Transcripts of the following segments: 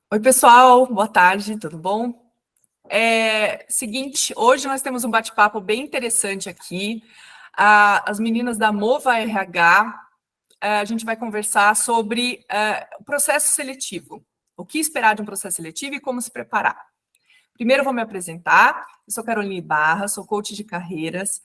Oi, pessoal, boa tarde, tudo bom? Seguinte, hoje nós temos um bate-papo bem interessante aqui. As meninas da Mova RH, a gente vai conversar sobre o processo seletivo. O que esperar de um processo seletivo e como se preparar. Primeiro, eu vou me apresentar. Eu sou Caroline Barra, sou coach de carreiras.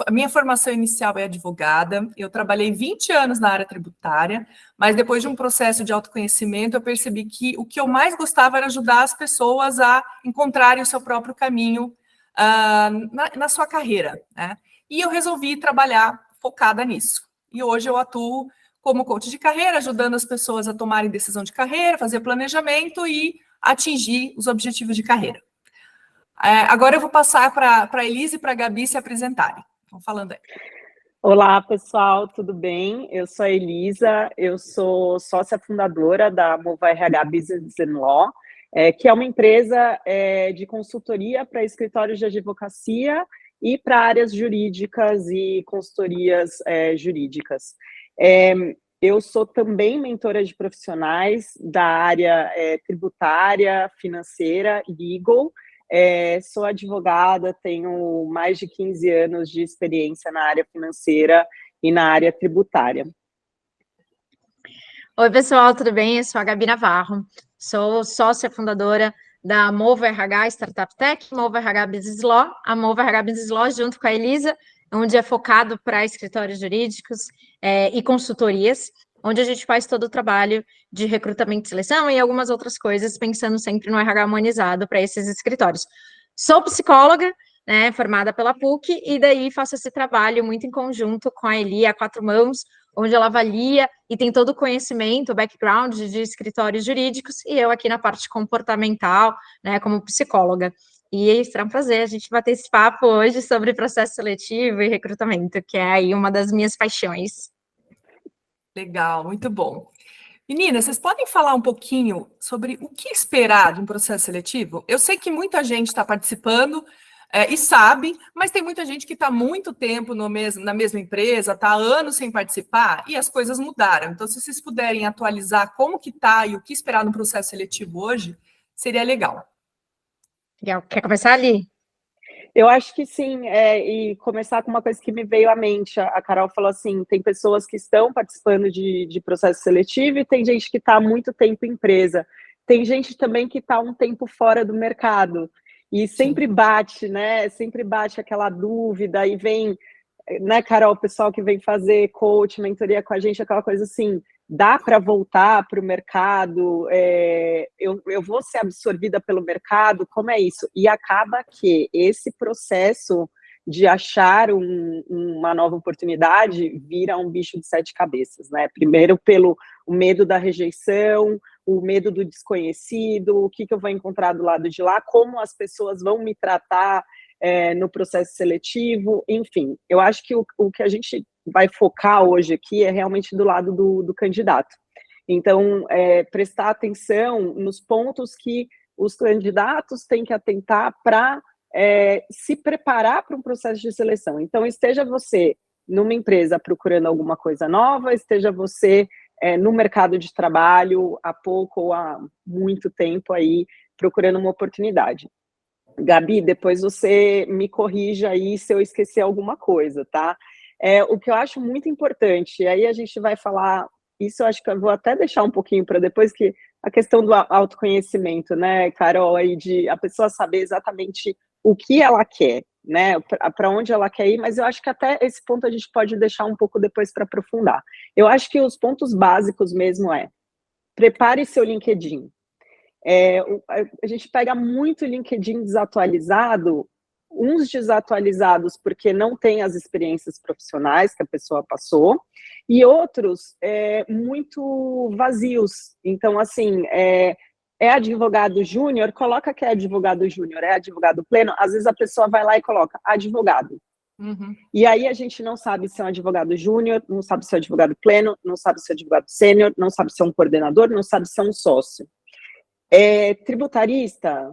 A minha formação inicial é advogada. Eu trabalhei 20 anos na área tributária, mas depois de um processo de autoconhecimento, eu percebi que o que eu mais gostava era ajudar as pessoas a encontrarem o seu próprio caminho na sua carreira, né? E eu resolvi trabalhar focada nisso. E hoje eu atuo como coach de carreira, ajudando as pessoas a tomarem decisão de carreira, fazer planejamento e atingir os objetivos de carreira. Agora eu vou passar para a Elise e para a Gabi se apresentarem. Estão falando aí. Olá, pessoal, tudo bem? Eu sou a Elisa, eu sou sócia fundadora da Mova RH Business and Law, que é uma empresa de consultoria para escritórios de advocacia e para áreas jurídicas e consultorias jurídicas. Eu sou também mentora de profissionais da área tributária, financeira e legal. Sou advogada, tenho mais de 15 anos de experiência na área financeira e na área tributária. Oi, pessoal, tudo bem? Eu sou a Gabi Navarro, sou sócia fundadora da Mova RH Startup Tech, Mova RH Business Law. A Mova RH Business Law, junto com a Elisa, onde é focado para escritórios jurídicos e consultorias, onde a gente faz todo o trabalho de recrutamento e seleção e algumas outras coisas, pensando sempre no RH humanizado para esses escritórios. Sou psicóloga, né, formada pela PUC, e daí faço esse trabalho muito em conjunto com a Eli, a quatro mãos, onde ela avalia e tem todo o conhecimento, o background de escritórios jurídicos, e eu aqui na parte comportamental, né, como psicóloga. E será um prazer a gente bater esse papo hoje sobre processo seletivo e recrutamento, que é aí uma das minhas paixões. Legal, muito bom. Meninas, vocês podem falar um pouquinho sobre o que esperar de um processo seletivo? Eu sei que muita gente está participando e sabe, mas tem muita gente que está há muito tempo na mesma empresa, está há anos sem participar e as coisas mudaram. Então, se vocês puderem atualizar como que está e o que esperar no processo seletivo hoje, seria legal. Legal. Quer começar, Ali? Eu acho que sim, e começar com uma coisa que me veio à mente. A Carol falou assim, tem pessoas que estão participando de processo seletivo e tem gente que está há muito tempo em empresa. Tem gente também que está um tempo fora do mercado. E sempre bate, né? Sempre bate aquela dúvida e vem, né, Carol, o pessoal que vem fazer coach, mentoria com a gente, aquela coisa assim, dá para voltar para o mercado? Eu vou ser absorvida pelo mercado? Como é isso? E acaba que esse processo de achar uma nova oportunidade vira um bicho de sete cabeças, né? Primeiro pelo o medo da rejeição, o medo do desconhecido, o que eu vou encontrar do lado de lá, como as pessoas vão me tratar no processo seletivo, enfim. Eu acho que o que a gente vai focar hoje aqui é realmente do lado do candidato. Então, prestar atenção nos pontos que os candidatos têm que atentar para se preparar para um processo de seleção. Então, esteja você numa empresa procurando alguma coisa nova, esteja você no mercado de trabalho há pouco ou há muito tempo aí procurando uma oportunidade. Gabi, depois você me corrija aí se eu esquecer alguma coisa, tá? O que eu acho muito importante, aí a gente vai falar, isso eu acho que eu vou até deixar um pouquinho para depois, que a questão do autoconhecimento, né, Carol, aí de a pessoa saber exatamente o que ela quer, né, para onde ela quer ir, mas eu acho que até esse ponto a gente pode deixar um pouco depois para aprofundar. Eu acho que os pontos básicos mesmo prepare seu LinkedIn. A gente pega muito LinkedIn desatualizado, uns desatualizados porque não tem as experiências profissionais que a pessoa passou, e outros muito vazios. Então, assim, advogado júnior, coloca que é advogado júnior, é advogado pleno, às vezes a pessoa vai lá e coloca advogado. Uhum. E aí a gente não sabe se é um advogado júnior, não sabe se é um advogado pleno, não sabe se é um advogado sênior, não sabe se é um coordenador, não sabe se é um sócio. Tributarista,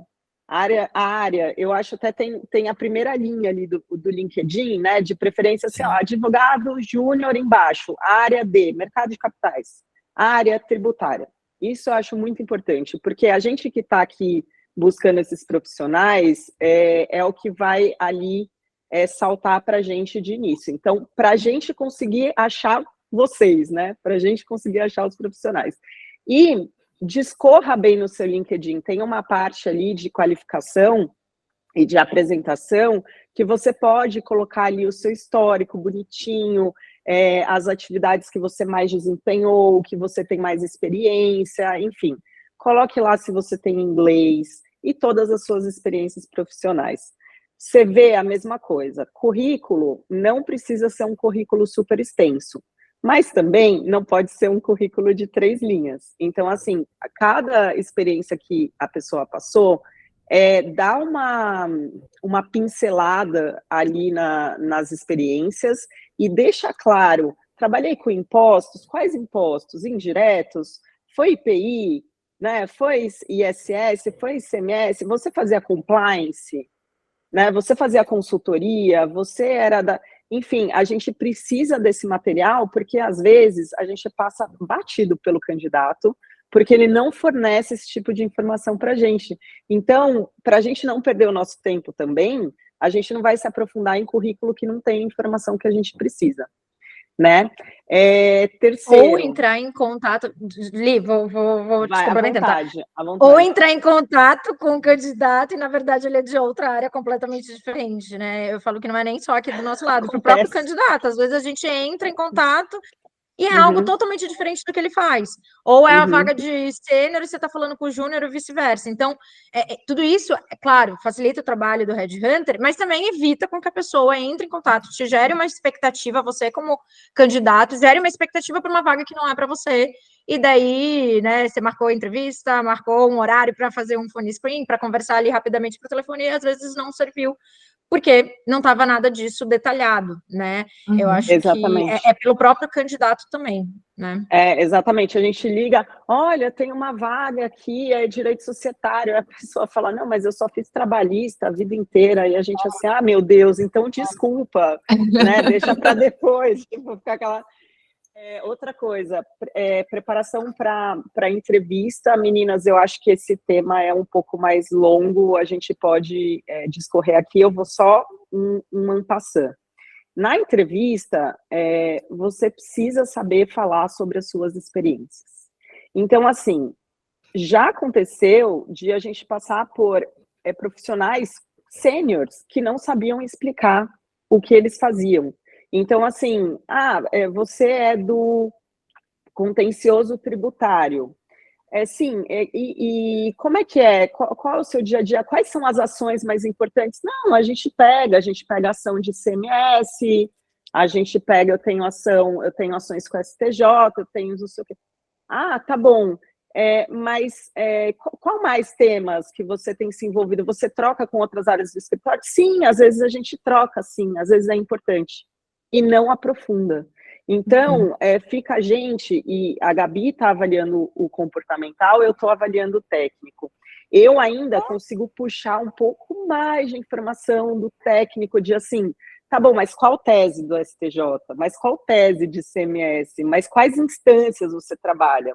a área, eu acho até tem a primeira linha ali do LinkedIn, né, de preferência assim, ó, advogado júnior embaixo, área D, mercado de capitais, área tributária. Isso eu acho muito importante, porque a gente que está aqui buscando esses profissionais é o que vai ali saltar para a gente de início. Então, para a gente conseguir achar vocês, né? Para a gente conseguir achar os profissionais. E discorra bem no seu LinkedIn, tem uma parte ali de qualificação e de apresentação que você pode colocar ali o seu histórico bonitinho, as atividades que você mais desempenhou, que você tem mais experiência, enfim. Coloque lá se você tem inglês e todas as suas experiências profissionais. CV, a mesma coisa. Currículo não precisa ser um currículo super extenso, mas também não pode ser um currículo de 3 linhas. Então, assim, a cada experiência que a pessoa passou, dá uma pincelada ali nas experiências e deixa claro, trabalhei com impostos, quais impostos? Indiretos? Foi IPI? Né? Foi ISS? Foi ICMS? Você fazia compliance? Né? Você fazia consultoria? Você era da... Enfim, a gente precisa desse material porque, às vezes, a gente passa batido pelo candidato porque ele não fornece esse tipo de informação para a gente. Então, para a gente não perder o nosso tempo também, a gente não vai se aprofundar em currículo que não tem a informação que a gente precisa, né? Terceiro... Ou entrar em contato... Li, vou te complementar. À vontade. Ou entrar em contato com o candidato e, na verdade, ele é de outra área completamente diferente, né? Eu falo que não é nem só aqui do nosso lado, para o próprio candidato. Às vezes a gente entra em contato e é algo totalmente diferente do que ele faz. Ou é a vaga de sênior e você está falando com o júnior e vice-versa. Então, tudo isso, é claro, facilita o trabalho do headhunter, mas também evita com que a pessoa entre em contato, te gere uma expectativa, você como candidato, gere uma expectativa para uma vaga que não é para você. E daí, né, você marcou a entrevista, marcou um horário para fazer um phone screen, para conversar ali rapidamente por telefone, e às vezes não serviu, porque não estava nada disso detalhado, né? Eu acho Exatamente. que é pelo próprio candidato também, né? Exatamente. A gente liga, olha, tem uma vaga aqui, é direito societário. Aí a pessoa fala, não, mas eu só fiz trabalhista a vida inteira. E a gente assim, meu Deus, então desculpa, né? Deixa para depois, tipo, ficar aquela... outra coisa, preparação para entrevista. Meninas, eu acho que esse tema é um pouco mais longo, a gente pode discorrer aqui, eu vou só en passant. Na entrevista, você precisa saber falar sobre as suas experiências. Então, assim, já aconteceu de a gente passar por profissionais sêniores que não sabiam explicar o que eles faziam. Então, assim, você é do contencioso tributário. Sim, e como é que é? Qual é o seu dia a dia? Quais são as ações mais importantes? Não, a gente pega ação de ICMS, a gente pega, eu tenho ações com STJ, eu tenho não sei o quê. Tá bom. Mas qual mais temas que você tem se envolvido? Você troca com outras áreas do escritório? Sim, às vezes a gente troca, sim, às vezes é importante. E não aprofunda. Então, fica a gente, e a Gabi está avaliando o comportamental, eu estou avaliando o técnico. Eu ainda consigo puxar um pouco mais de informação do técnico, de assim, tá bom, mas qual tese do STJ? Mas qual tese de ICMS? Mas quais instâncias você trabalha?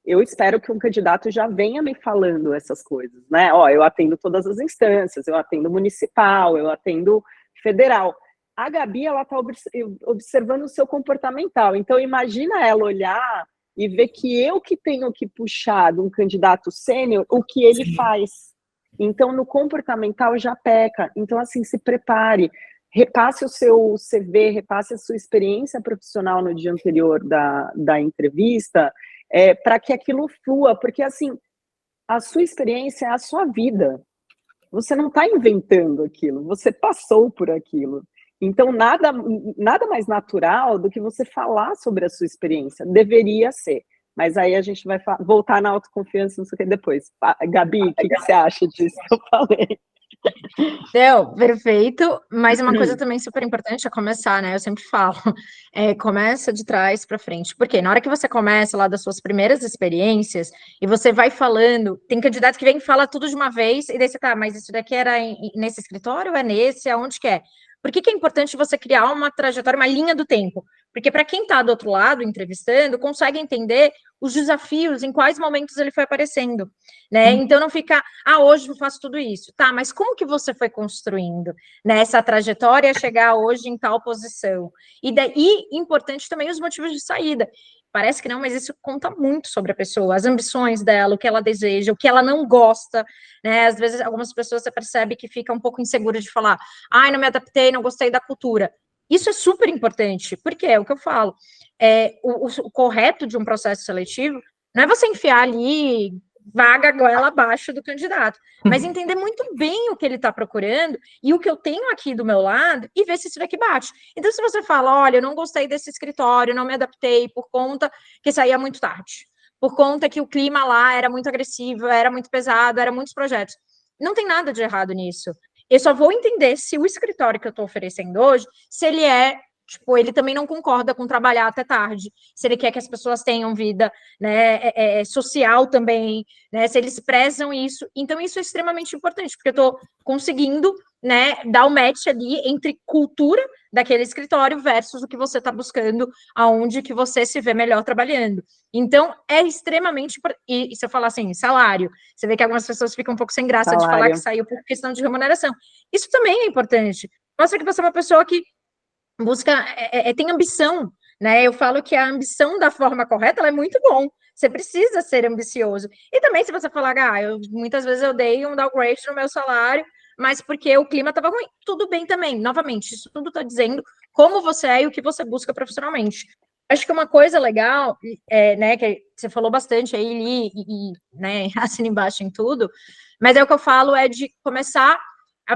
Eu espero que um candidato já venha me falando essas coisas, né? Eu atendo todas as instâncias, eu atendo municipal, eu atendo federal. A Gabi, ela está observando o seu comportamental. Então, imagina ela olhar e ver que eu que tenho que puxar de um candidato sênior o que ele faz. Então, no comportamental já peca. Então, assim, se prepare. Repasse o seu CV, repasse a sua experiência profissional no dia anterior da entrevista, para que aquilo flua. Porque, assim, a sua experiência é a sua vida. Você não está inventando aquilo. Você passou por aquilo. Então, nada mais natural do que você falar sobre a sua experiência. Deveria ser. Mas aí a gente vai voltar na autoconfiança, não sei o que depois. Gabi, o que você acha disso que eu falei? Deu, perfeito. Mas uma coisa também super importante é começar, né? Eu sempre falo, começa de trás para frente. Porque na hora que você começa lá das suas primeiras experiências e você vai falando, tem candidato que vem e fala tudo de uma vez, e daí você mas isso daqui era nesse escritório, é nesse, aonde que é? Por que é importante você criar uma trajetória, uma linha do tempo? Porque para quem está do outro lado, entrevistando, consegue entender os desafios, em quais momentos ele foi aparecendo, né? Então não fica, hoje eu faço tudo isso. Tá, mas como que você foi construindo, né, essa trajetória a chegar hoje em tal posição? E daí, importante também os motivos de saída. Parece que não, mas isso conta muito sobre a pessoa, as ambições dela, o que ela deseja, o que ela não gosta, né? Às vezes, algumas pessoas você percebe que fica um pouco insegura de falar, não me adaptei, não gostei da cultura. Isso é super importante, porque é o que eu falo. O correto de um processo seletivo não é você enfiar ali vaga goela abaixo do candidato, mas entender muito bem o que ele está procurando e o que eu tenho aqui do meu lado e ver se isso daqui bate. Então, se você fala, olha, eu não gostei desse escritório, não me adaptei por conta que saía muito tarde, por conta que o clima lá era muito agressivo, era muito pesado, eram muitos projetos. Não tem nada de errado nisso. Eu só vou entender se o escritório que eu estou oferecendo hoje, se ele ele também não concorda com trabalhar até tarde, se ele quer que as pessoas tenham vida, né, social também, né, se eles prezam isso. Então, isso é extremamente importante, porque eu estou conseguindo, né, dar o match ali entre cultura daquele escritório versus o que você está buscando, aonde que você se vê melhor trabalhando. Então, é extremamente... E se eu falar assim, salário, você vê que algumas pessoas ficam um pouco sem graça de falar que saiu por questão de remuneração. Isso também é importante. Mostra que você é uma pessoa que busca, tem ambição, né? Eu falo que a ambição da forma correta, ela é muito bom. Você precisa ser ambicioso. E também, se você falar, muitas vezes eu dei um downgrade no meu salário, mas porque o clima estava ruim. Tudo bem também. Novamente, isso tudo está dizendo como você é e o que você busca profissionalmente. Acho que uma coisa legal, né, que você falou bastante aí, Li, né, assina embaixo em tudo, mas é o que eu falo, é de começar...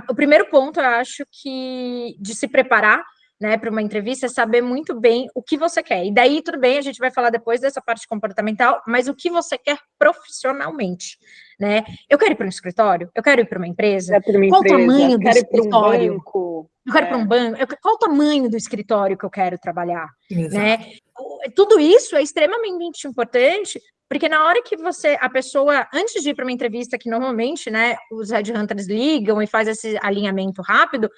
O primeiro ponto, eu acho que de se preparar, né, para uma entrevista, é saber muito bem o que você quer. E daí, tudo bem, a gente vai falar depois dessa parte comportamental, mas o que você quer profissionalmente, né? Eu quero ir para um escritório? Eu quero ir para uma empresa? Qual o tamanho do escritório? Eu quero ir para um banco? Qual o tamanho do escritório que eu quero trabalhar? Né? Tudo isso é extremamente importante, porque na hora que a pessoa, antes de ir para uma entrevista, que normalmente, né, os headhunters ligam e faz esse alinhamento rápido,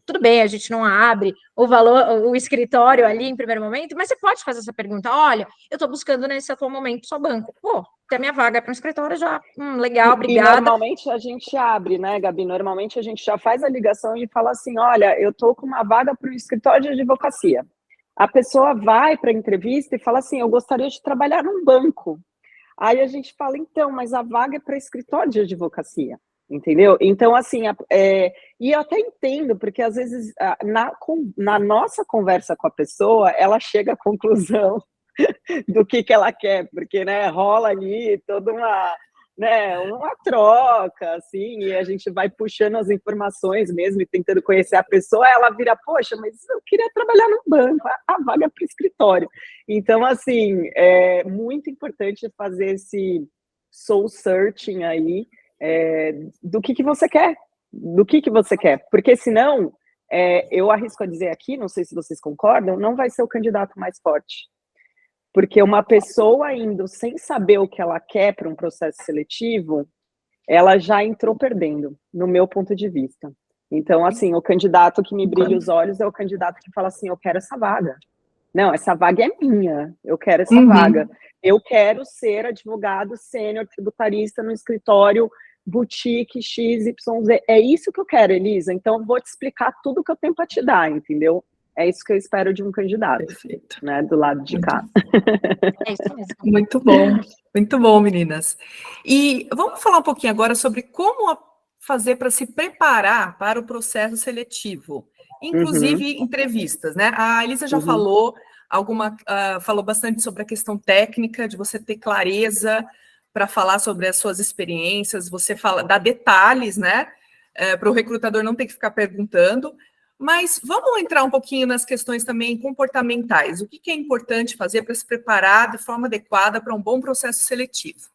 tudo bem, a gente não abre o escritório ali em primeiro momento, mas você pode fazer essa pergunta, olha, eu estou buscando nesse atual momento só banco. Pô, tem a minha vaga para um escritório já, legal, obrigada. E normalmente a gente abre, né, Gabi? Normalmente a gente já faz a ligação e fala assim, olha, eu estou com uma vaga para o escritório de advocacia. A pessoa vai para a entrevista e fala assim, eu gostaria de trabalhar num banco. Aí a gente fala, então, mas a vaga é para escritório de advocacia, entendeu? Então, assim, e eu até entendo, porque às vezes na nossa conversa com a pessoa, ela chega à conclusão do que ela quer, porque, né, rola ali toda uma troca, assim, e a gente vai puxando as informações mesmo e tentando conhecer a pessoa, ela vira, poxa, mas eu queria trabalhar no banco, a vaga é para o escritório. Então, assim, é muito importante fazer esse soul searching aí, do que você quer, porque senão, eu arrisco a dizer aqui, não sei se vocês concordam, não vai ser o candidato mais forte. Porque uma pessoa indo sem saber o que ela quer para um processo seletivo, ela já entrou perdendo, no meu ponto de vista. Então, assim, o candidato que me brilha os olhos é o candidato que fala assim, eu quero essa vaga. Não, essa vaga é minha, eu quero essa vaga. Eu quero ser advogado sênior tributarista no escritório boutique XYZ. É isso que eu quero, Elisa. Então, eu vou te explicar tudo que eu tenho para te dar, entendeu? É isso que eu espero de um candidato. Perfeito. Né, do lado de cá. É isso mesmo. Muito bom, meninas. E vamos falar um pouquinho agora sobre como fazer para se preparar para o processo seletivo, inclusive entrevistas, né? A Elisa já falou falou bastante sobre a questão técnica, de você ter clareza para falar sobre as suas experiências, você dá detalhes, né? Para o recrutador não ter que ficar perguntando. Mas vamos entrar um pouquinho nas questões também comportamentais. O que é importante fazer para se preparar de forma adequada para um bom processo seletivo?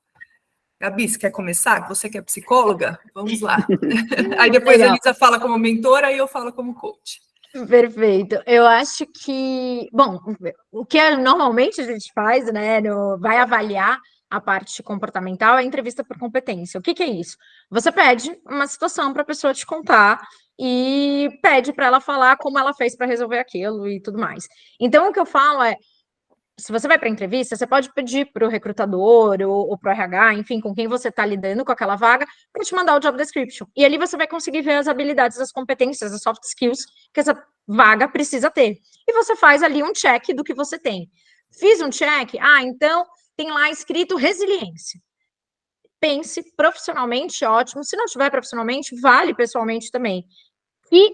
Gabi, você quer começar? Você que é psicóloga? Vamos lá. Aí depois a Elisa fala como mentora e eu falo como coach. Perfeito. Eu acho que, bom, o que normalmente a gente faz, né, vai avaliar a parte comportamental é a entrevista por competência. O que é isso? Você pede uma situação para a pessoa te contar e pede para ela falar como ela fez para resolver aquilo e tudo mais. Então, o que eu falo é, se você vai para a entrevista, você pode pedir para o recrutador ou para o RH, enfim, com quem você está lidando com aquela vaga, para te mandar o job description. E ali você vai conseguir ver as habilidades, as competências, as soft skills que essa vaga precisa ter. E você faz ali um check do que você tem. Fiz um check, então tem lá escrito resiliência. Pense profissionalmente, ótimo. Se não tiver profissionalmente, vale pessoalmente também. E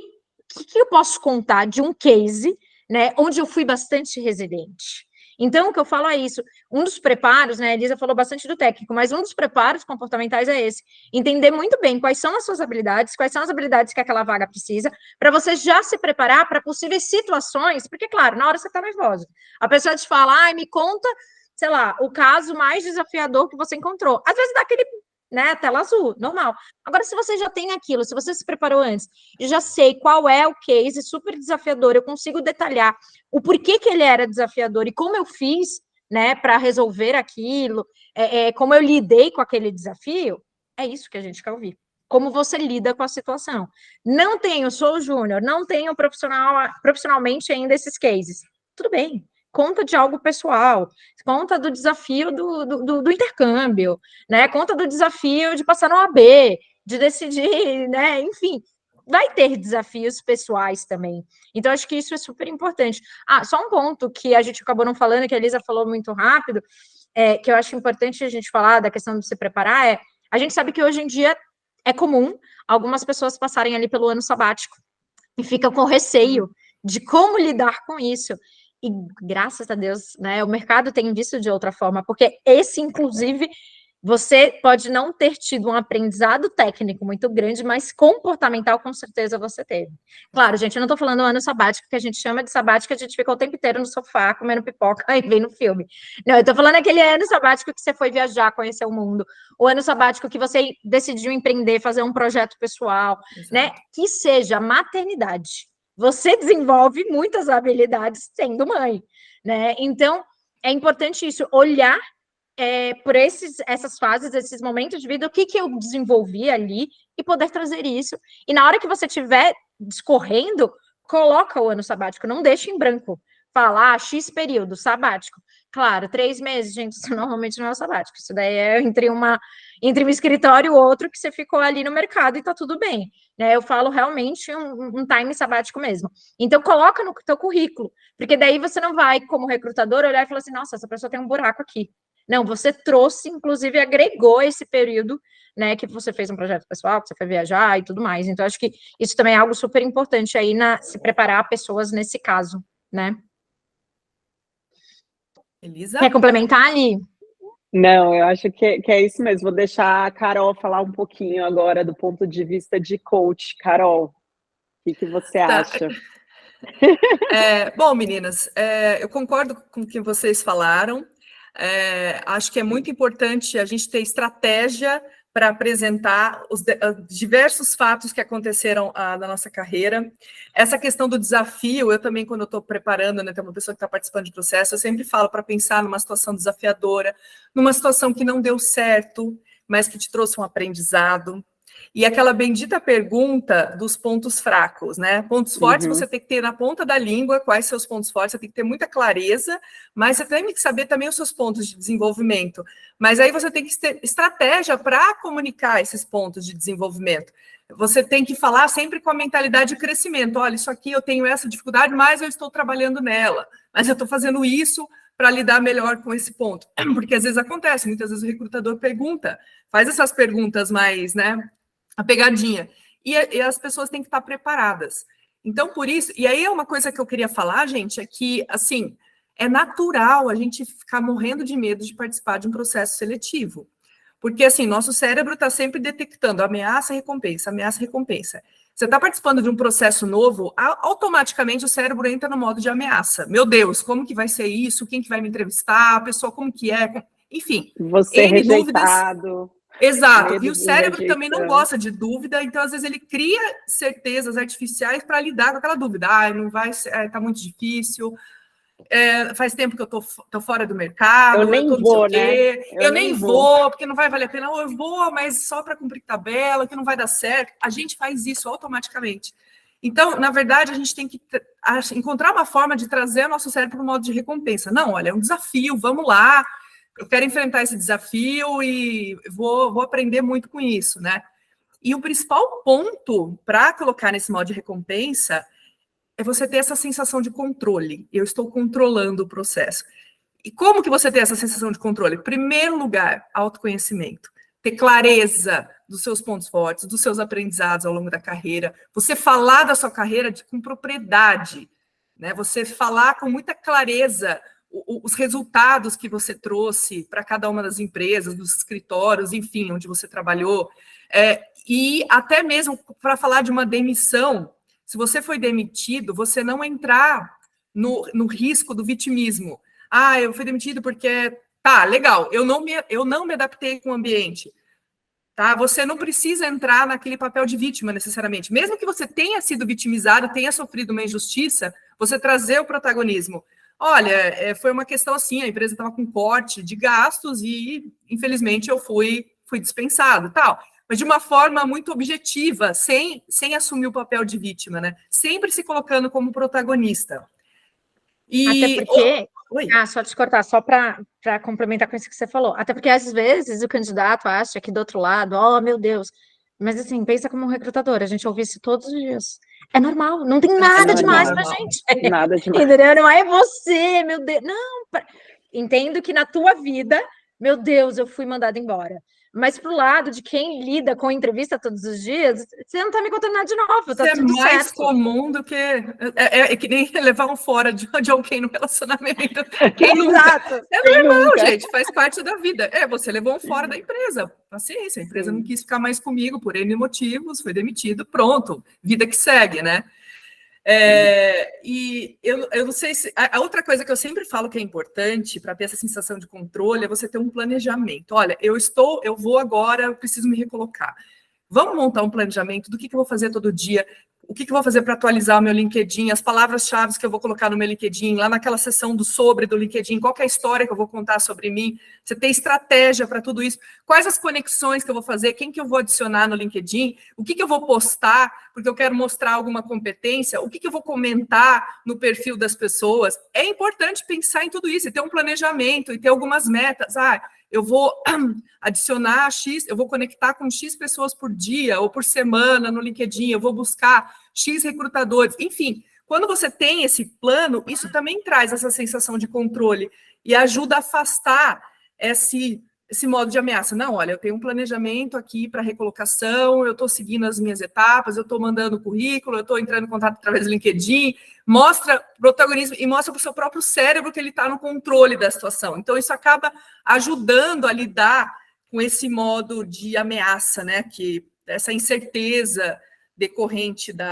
o que eu posso contar de um case, né, onde eu fui bastante resiliente? Então, o que eu falo é isso. Um dos preparos, né, a Elisa falou bastante do técnico, mas um dos preparos comportamentais é esse. Entender muito bem quais são as suas habilidades, quais são as habilidades que aquela vaga precisa, para você já se preparar para possíveis situações, porque, claro, na hora você está nervosa. A pessoa te fala, me conta, sei lá, o caso mais desafiador que você encontrou. Às vezes dá aquele, né, tela azul, normal. Agora, se você já tem aquilo, se você se preparou antes, eu já sei qual é o case super desafiador, eu consigo detalhar o porquê que ele era desafiador e como eu fiz, né, para resolver aquilo, como eu lidei com aquele desafio, é isso que a gente quer ouvir. Como você lida com a situação. Não tenho, sou júnior, não tenho profissionalmente ainda esses cases. Tudo bem, conta de algo pessoal, conta do desafio do intercâmbio, né? Conta do desafio de passar no AB, de decidir, né? Enfim, vai ter desafios pessoais também. Então, acho que isso é super importante. Só um ponto que a gente acabou não falando, que a Elisa falou muito rápido, que eu acho importante a gente falar da questão de se preparar, a gente sabe que hoje em dia é comum algumas pessoas passarem ali pelo ano sabático e ficam com receio de como lidar com isso. E graças a Deus, né, o mercado tem visto de outra forma, porque esse, inclusive, você pode não ter tido um aprendizado técnico muito grande, mas comportamental, com certeza, você teve. Claro, gente, eu não estou falando do ano sabático, que a gente chama de sabático, a gente fica o tempo inteiro no sofá, comendo pipoca e vendo filme. Não, eu estou falando aquele ano sabático que você foi viajar, conhecer o mundo, o ano sabático que você decidiu empreender, fazer um projeto pessoal, né, que seja maternidade. Você desenvolve muitas habilidades sendo mãe, né? Então, é importante isso, olhar por essas fases, esses momentos de vida, o que eu desenvolvi ali e poder trazer isso. E na hora que você estiver discorrendo, coloca o ano sabático, não deixa em branco. Fala, X período, sabático. Claro, 3 meses, gente, isso normalmente não é o sabático. Isso daí é entre um escritório e outro que você ficou ali no mercado e tá tudo bem. Né? Eu falo realmente um time sabático mesmo. Então, coloca no teu currículo, porque daí você não vai, como recrutador, olhar e falar assim, nossa, essa pessoa tem um buraco aqui. Não, você trouxe, inclusive, agregou esse período, né, que você fez um projeto pessoal, que você foi viajar e tudo mais. Então, acho que isso também é algo super importante aí se preparar pessoas nesse caso, né? Elisa? Quer complementar, Ali? Não, eu acho que é isso mesmo. Vou deixar a Carol falar um pouquinho agora do ponto de vista de coach. Carol, o que você acha? Bom, meninas, eu concordo com o que vocês falaram. Acho que é muito importante a gente ter estratégia para apresentar os diversos fatos que aconteceram na nossa carreira. Essa questão do desafio, eu também, quando eu estou preparando, né, tem uma pessoa que está participando de processo, eu sempre falo para pensar numa situação desafiadora, numa situação que não deu certo, mas que te trouxe um aprendizado. E aquela bendita pergunta dos pontos fracos, né? Pontos fortes você tem que ter na ponta da língua, quais seus pontos fortes, você tem que ter muita clareza, mas você tem que saber também os seus pontos de desenvolvimento. Mas aí você tem que ter estratégia para comunicar esses pontos de desenvolvimento. Você tem que falar sempre com a mentalidade de crescimento. Olha, isso aqui eu tenho essa dificuldade, mas eu estou trabalhando nela. Mas eu estou fazendo isso para lidar melhor com esse ponto. Porque às vezes acontece, muitas vezes o recrutador pergunta, faz essas perguntas mais, né? A pegadinha. E as pessoas têm que estar preparadas. Então, por isso... E aí, uma coisa que eu queria falar, gente, é que, assim, é natural a gente ficar morrendo de medo de participar de um processo seletivo. Porque, assim, nosso cérebro está sempre detectando ameaça, recompensa, ameaça, recompensa. Você está participando de um processo novo, automaticamente o cérebro entra no modo de ameaça. Meu Deus, como que vai ser isso? Quem que vai me entrevistar? A pessoa, como que é? Enfim, você N rejeitado. Dúvidas. Exato, e o cérebro também não gosta de dúvida, então às vezes ele cria certezas artificiais para lidar com aquela dúvida. Não vai ser, tá muito difícil. faz tempo que eu tô fora do mercado, eu nem tô vou, não sei o quê, né? eu nem vou, porque não vai valer a pena, ou eu vou, mas só para cumprir tabela, que não vai dar certo. A gente faz isso automaticamente. Então, na verdade, a gente tem que encontrar uma forma de trazer o nosso cérebro para o modo de recompensa. Não, olha, é um desafio, vamos lá, eu quero enfrentar esse desafio e vou aprender muito com isso, né? E o principal ponto para colocar nesse modo de recompensa é você ter essa sensação de controle. Eu estou controlando o processo. E como que você tem essa sensação de controle? Em primeiro lugar, autoconhecimento. Ter clareza dos seus pontos fortes, dos seus aprendizados ao longo da carreira. Você falar da sua carreira com propriedade, né? Você falar com muita clareza os resultados que você trouxe para cada uma das empresas, dos escritórios, enfim, onde você trabalhou. E até mesmo para falar de uma demissão, se você foi demitido, você não entrar no risco do vitimismo. Ah, eu fui demitido porque... Tá, legal, eu não me adaptei com o ambiente. Tá? Você não precisa entrar naquele papel de vítima, necessariamente. Mesmo que você tenha sido vitimizado, tenha sofrido uma injustiça, você trazer o protagonismo. Olha, foi uma questão assim, a empresa estava com corte de gastos e, infelizmente, eu fui dispensado, tal. Mas de uma forma muito objetiva, sem assumir o papel de vítima, né? Sempre se colocando como protagonista. Até porque... só te cortar, só para complementar com isso que você falou. Até porque, às vezes, o candidato acha que do outro lado, oh, meu Deus. Mas, assim, pensa como um recrutador, a gente ouve isso todos os dias. É normal, não tem nada demais pra gente. Nada demais. Entendeu? Não é você, meu Deus. Não, entendo que na tua vida, meu Deus, eu fui mandada embora. Mas pro lado de quem lida com entrevista todos os dias, você não tá me contando nada de novo, tá tudo certo. É mais comum do que... É que nem levar um fora de alguém no relacionamento. Exato. É normal, gente, faz parte da vida. Você levou um fora da empresa. Paciência, a empresa não quis ficar mais comigo por N motivos, foi demitido, pronto. Vida que segue, né? E eu não sei se... A outra coisa que eu sempre falo que é importante para ter essa sensação de controle é você ter um planejamento. Olha, eu vou agora, eu preciso me recolocar. Vamos montar um planejamento do que eu vou fazer todo dia, o que eu vou fazer para atualizar o meu LinkedIn, as palavras-chave que eu vou colocar no meu LinkedIn, lá naquela seção do sobre do LinkedIn, qual que é a história que eu vou contar sobre mim, você tem estratégia para tudo isso, quais as conexões que eu vou fazer, quem que eu vou adicionar no LinkedIn, o que eu vou postar, porque eu quero mostrar alguma competência, o que eu vou comentar no perfil das pessoas. É importante pensar em tudo isso, e ter um planejamento, e ter algumas metas. Eu vou adicionar X, eu vou conectar com X pessoas por dia ou por semana no LinkedIn, eu vou buscar X recrutadores. Enfim, quando você tem esse plano, isso também traz essa sensação de controle e ajuda a afastar esse modo de ameaça. Não, olha, eu tenho um planejamento aqui para recolocação, eu estou seguindo as minhas etapas, eu estou mandando currículo, eu estou entrando em contato através do LinkedIn, mostra protagonismo e mostra para o seu próprio cérebro que ele está no controle da situação. Então, isso acaba ajudando a lidar com esse modo de ameaça, né? Que essa incerteza decorrente do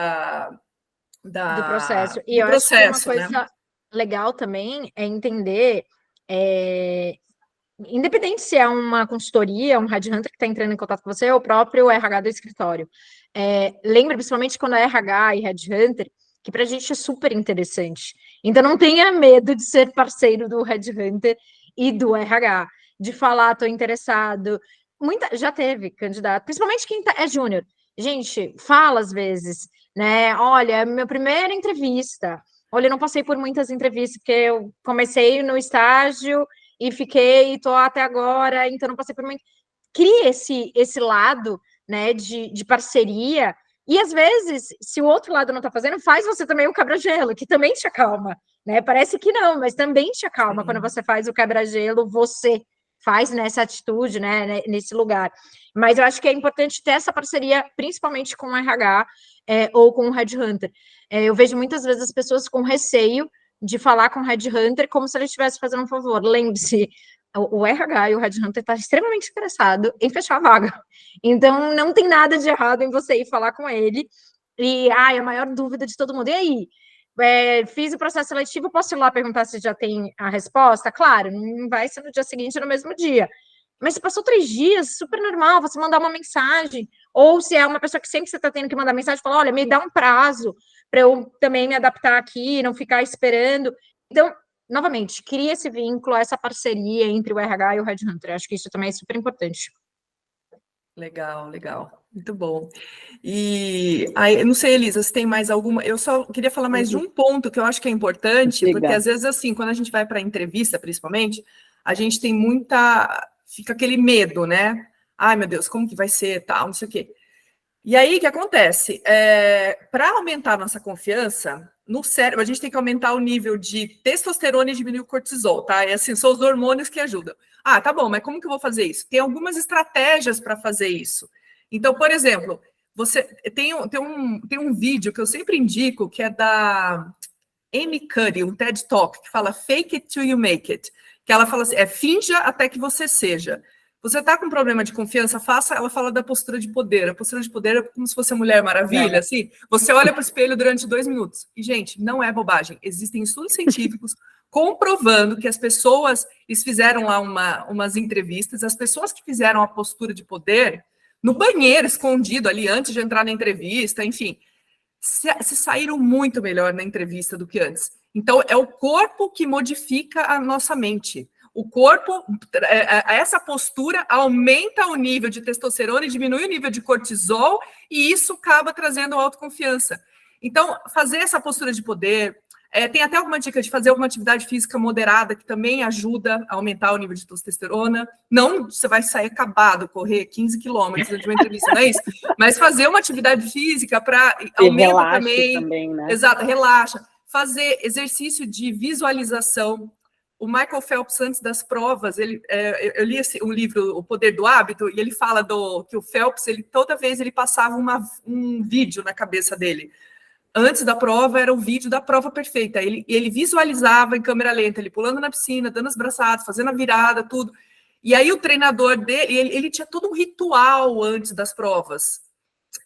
processo. E do eu processo, acho que uma coisa legal também é entender... Independente se é uma consultoria, um headhunter que está entrando em contato com você, ou o próprio RH do escritório. Lembra, principalmente quando é RH e headhunter, que para a gente é super interessante. Então, não tenha medo de ser parceiro do headhunter e do RH, de falar, estou interessado. Já teve candidato, principalmente quem é júnior. Gente, fala às vezes, né? Olha, minha primeira entrevista. Olha, eu não passei por muitas entrevistas, porque eu comecei no estágio e fiquei, estou até agora, então não passei por muito. Cria esse lado, né, de parceria, e às vezes, se o outro lado não está fazendo, faz você também o quebra-gelo, que também te acalma, né? Parece que não, mas também te acalma. Quando você faz o quebra-gelo, você faz nessa atitude, né, nesse lugar. Mas eu acho que é importante ter essa parceria, principalmente com o RH ou com o headhunter. Eu vejo muitas vezes as pessoas com receio de falar com o headhunter como se ele estivesse fazendo um favor. Lembre-se, o RH e o headhunter está extremamente interessado em fechar a vaga. Então, não tem nada de errado em você ir falar com ele. E, a maior dúvida de todo mundo. E aí? Fiz o processo seletivo, posso ir lá perguntar se já tem a resposta? Claro, não vai ser no dia seguinte, no mesmo dia. Mas se passou 3 dias, super normal, você mandar uma mensagem. Ou se é uma pessoa que sempre você está tendo que mandar mensagem, fala, olha, me dá um prazo para eu também me adaptar aqui, não ficar esperando. Então, novamente, cria esse vínculo, essa parceria entre o RH e o Headhunter. Acho que isso também é super importante. Legal, legal. Muito bom. E aí, eu não sei, Elisa, se tem mais alguma. Eu só queria falar mais de um ponto que eu acho que é importante, porque às vezes, assim, quando a gente vai para a entrevista, principalmente, a gente tem muita. Fica aquele medo, né? Ai, meu Deus, como que vai ser, tal, não sei o quê. E aí, o que acontece? Para aumentar a nossa confiança, no cérebro, a gente tem que aumentar o nível de testosterona e diminuir o cortisol, tá? E assim, são os hormônios que ajudam. Ah, tá bom, mas como que eu vou fazer isso? Tem algumas estratégias para fazer isso. Então, por exemplo, você tem um vídeo que eu sempre indico, que é da Amy Cuddy, um TED Talk, que fala Fake it till you make it. Que ela fala assim, finja até que você seja. Você está com um problema de confiança, ela fala da postura de poder. A postura de poder é como se fosse a Mulher Maravilha, assim. Você olha para o espelho durante 2 minutos. E, gente, não é bobagem. Existem estudos científicos comprovando que as pessoas, eles fizeram lá umas entrevistas, as pessoas que fizeram a postura de poder, no banheiro, escondido ali, antes de entrar na entrevista, enfim, se saíram muito melhor na entrevista do que antes. Então, é o corpo que modifica a nossa mente. O corpo, essa postura aumenta o nível de testosterona e diminui o nível de cortisol, e isso acaba trazendo autoconfiança. Então, fazer essa postura de poder, tem até alguma dica de fazer alguma atividade física moderada, que também ajuda a aumentar o nível de testosterona. Não, você vai sair acabado, correr 15 quilômetros antes de uma entrevista, não é isso? Mas fazer uma atividade física para aumenta também, né? Exato, relaxa. Fazer exercício de visualização. O Michael Phelps, antes das provas, eu li um livro, O Poder do Hábito, e ele fala que o Phelps, toda vez ele passava um vídeo na cabeça dele. Antes da prova, era o vídeo da prova perfeita. Ele visualizava em câmera lenta, ele pulando na piscina, dando as braçadas, fazendo a virada, tudo. E aí o treinador dele, ele tinha todo um ritual antes das provas.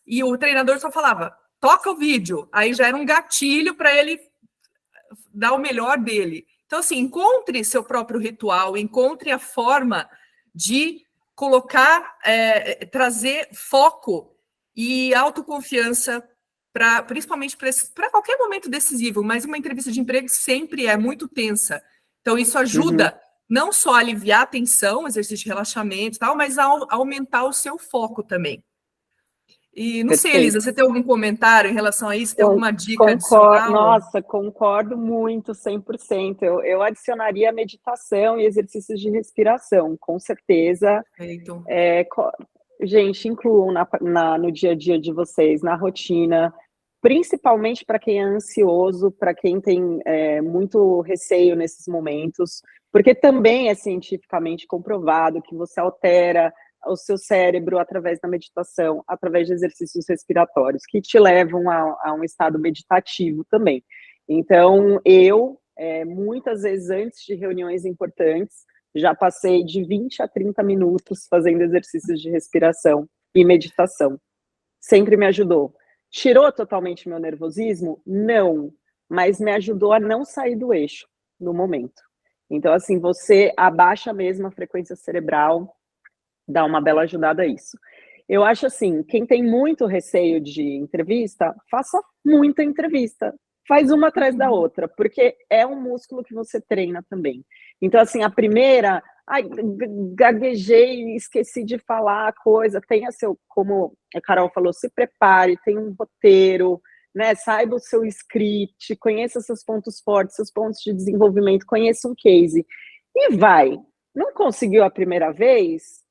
E o treinador só falava, toca o vídeo. Aí já era um gatilho para ele dar o melhor dele. Então, assim, encontre seu próprio ritual, encontre a forma de colocar, trazer foco e autoconfiança, principalmente para qualquer momento decisivo, mas uma entrevista de emprego sempre é muito tensa. Então, isso ajuda não só a aliviar a tensão, exercício de relaxamento e tal, mas a aumentar o seu foco também. E não sei, Elisa, você tem algum comentário em relação a isso? Tem alguma dica adicional? Nossa, concordo muito, 100%. Eu adicionaria a meditação e exercícios de respiração, com certeza. Perfeito. Gente, incluam no dia a dia de vocês, na rotina, principalmente para quem é ansioso, para quem tem muito receio nesses momentos, porque também é cientificamente comprovado que você altera o seu cérebro através da meditação, através de exercícios respiratórios, que te levam a um estado meditativo também. Então, muitas vezes antes de reuniões importantes, já passei de 20 a 30 minutos fazendo exercícios de respiração e meditação. Sempre me ajudou. Tirou totalmente meu nervosismo? Não, mas me ajudou a não sair do eixo no momento. Então, assim, você abaixa mesmo a frequência cerebral, dá uma bela ajudada a isso. Eu acho assim, quem tem muito receio de entrevista, faça muita entrevista. Faz uma atrás da outra, porque é um músculo que você treina também. Então, assim, a primeira, gaguejei, esqueci de falar a coisa, tenha como a Carol falou, se prepare, tenha um roteiro, né? Saiba o seu script, conheça seus pontos fortes, seus pontos de desenvolvimento, conheça um case. E vai. Não conseguiu a primeira vez?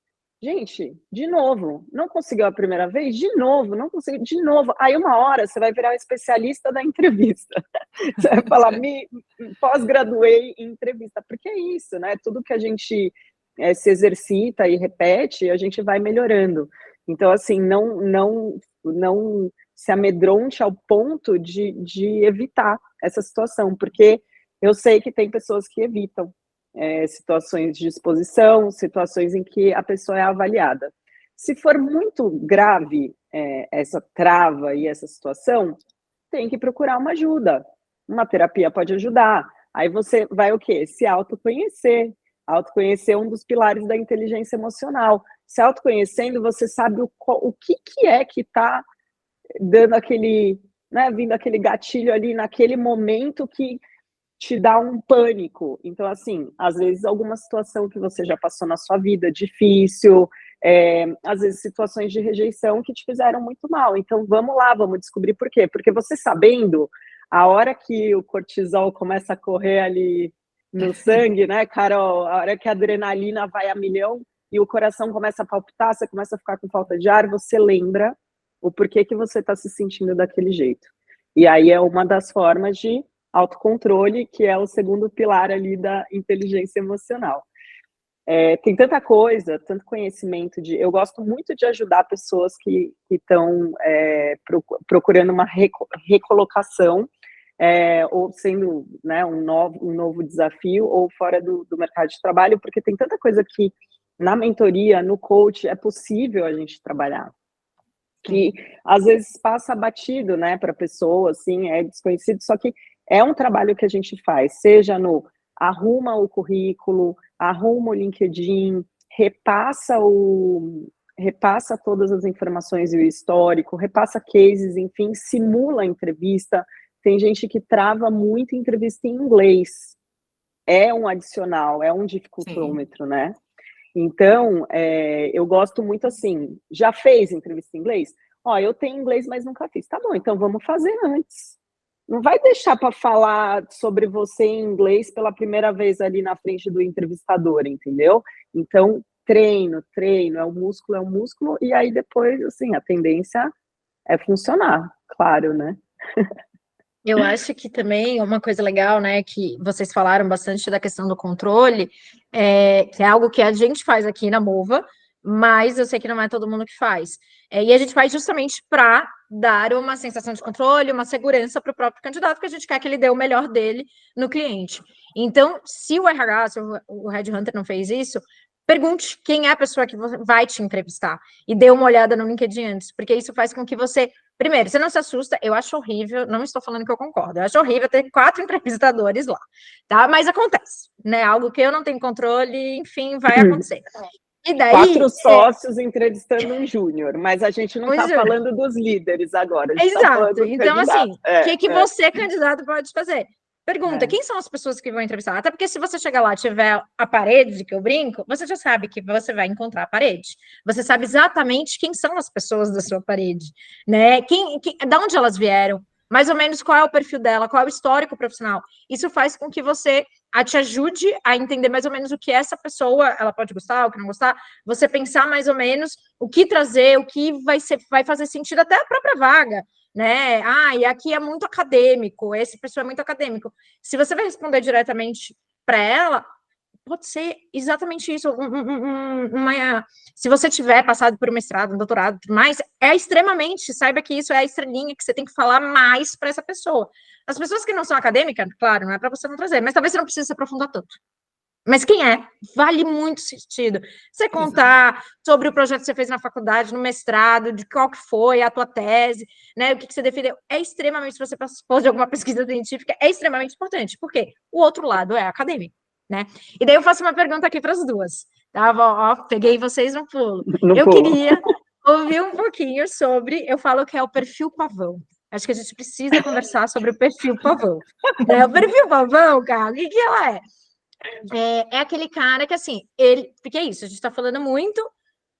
Gente, de novo, não conseguiu a primeira vez? De novo, não conseguiu, de novo. Aí uma hora você vai virar o especialista da entrevista. Você vai falar, pós-graduei em entrevista, porque é isso, né? Tudo que a gente se exercita e repete, a gente vai melhorando. Então, assim, não se amedronte ao ponto de evitar essa situação, porque eu sei que tem pessoas que evitam. Situações de exposição, situações em que a pessoa é avaliada. Se for muito grave essa trava e essa situação, tem que procurar uma ajuda. Uma terapia pode ajudar. Aí você vai o quê? Se autoconhecer. Autoconhecer é um dos pilares da inteligência emocional. Se autoconhecendo, você sabe o que é que está dando aquele, né, vindo aquele gatilho ali naquele momento que te dá um pânico. Então, assim, às vezes alguma situação que você já passou na sua vida difícil, às vezes situações de rejeição que te fizeram muito mal. Então, vamos lá, vamos descobrir por quê. Porque você sabendo, a hora que o cortisol começa a correr ali no sangue, né, Carol? A hora que a adrenalina vai a milhão e o coração começa a palpitar, você começa a ficar com falta de ar, você lembra o porquê que você está se sentindo daquele jeito. E aí é uma das formas de autocontrole, que é o segundo pilar ali da inteligência emocional. Tem tanta coisa, tanto conhecimento eu gosto muito de ajudar pessoas que estão procurando uma recolocação, ou sendo, né, um novo desafio, ou fora do mercado de trabalho, porque tem tanta coisa que na mentoria, no coach, é possível a gente trabalhar, que às vezes passa batido, né, para a pessoa, assim, é desconhecido, só que é um trabalho que a gente faz, seja no arruma o currículo, arruma o LinkedIn, repassa todas as informações e o histórico, repassa cases, enfim, simula a entrevista. Tem gente que trava muito entrevista em inglês. É um adicional, é um dificultômetro, né? Então, eu gosto muito assim, já fez entrevista em inglês? Eu tenho inglês, mas nunca fiz. Tá bom, então vamos fazer antes. Não vai deixar para falar sobre você em inglês pela primeira vez ali na frente do entrevistador, entendeu? Então, treino, é um músculo, e aí depois, assim, a tendência é funcionar, claro, né? Eu acho que também uma coisa legal, né, que vocês falaram bastante da questão do controle, que é algo que a gente faz aqui na Mova, mas eu sei que não é todo mundo que faz. E a gente faz justamente para dar uma sensação de controle, uma segurança para o próprio candidato, que a gente quer que ele dê o melhor dele no cliente. Então, se o RH, se o Headhunter não fez isso, pergunte quem é a pessoa que vai te entrevistar e dê uma olhada no LinkedIn antes, porque isso faz com que você... Primeiro, você não se assusta, eu acho horrível, não estou falando que eu concordo, eu acho horrível ter 4 entrevistadores lá, tá? Mas acontece, né? Algo que eu não tenho controle, enfim, vai acontecer. E daí... 4 sócios entrevistando um júnior, mas a gente não está falando dos líderes agora. Exato. Então, assim, o que você, candidato, pode fazer? Pergunta, quem são as pessoas que vão entrevistar? Até porque se você chegar lá e tiver a parede, que eu brinco, você já sabe que você vai encontrar a parede. Você sabe exatamente quem são as pessoas da sua parede, né? Da onde elas vieram, mais ou menos qual é o perfil dela, qual é o histórico profissional. Isso faz com que você te ajude a entender mais ou menos o que essa pessoa, ela pode gostar, o que não gostar, você pensar mais ou menos o que trazer, o que vai fazer sentido até a própria vaga, né? E aqui é muito acadêmico, esse pessoal é muito acadêmico. Se você vai responder diretamente para ela, pode ser exatamente isso. Se você tiver passado por um mestrado, um doutorado, tudo mais, saiba que isso é a estrelinha que você tem que falar mais para essa pessoa. As pessoas que não são acadêmicas, claro, não é para você não trazer, mas talvez você não precise se aprofundar tanto. Mas quem é? Vale muito sentido. Você contar sobre o projeto que você fez na faculdade, no mestrado, de qual que foi a tua tese, né? O que você defendeu. É extremamente, se você participou de alguma pesquisa científica, é extremamente importante, porque o outro lado é acadêmico, né? E daí eu faço uma pergunta aqui para as duas, tá? Peguei vocês no pulo. Queria ouvir um pouquinho sobre, eu falo que é o perfil pavão. Acho que a gente precisa conversar sobre o perfil pavão. O perfil pavão, cara, o que ela é? É aquele cara que, assim, porque é isso, a gente está falando muito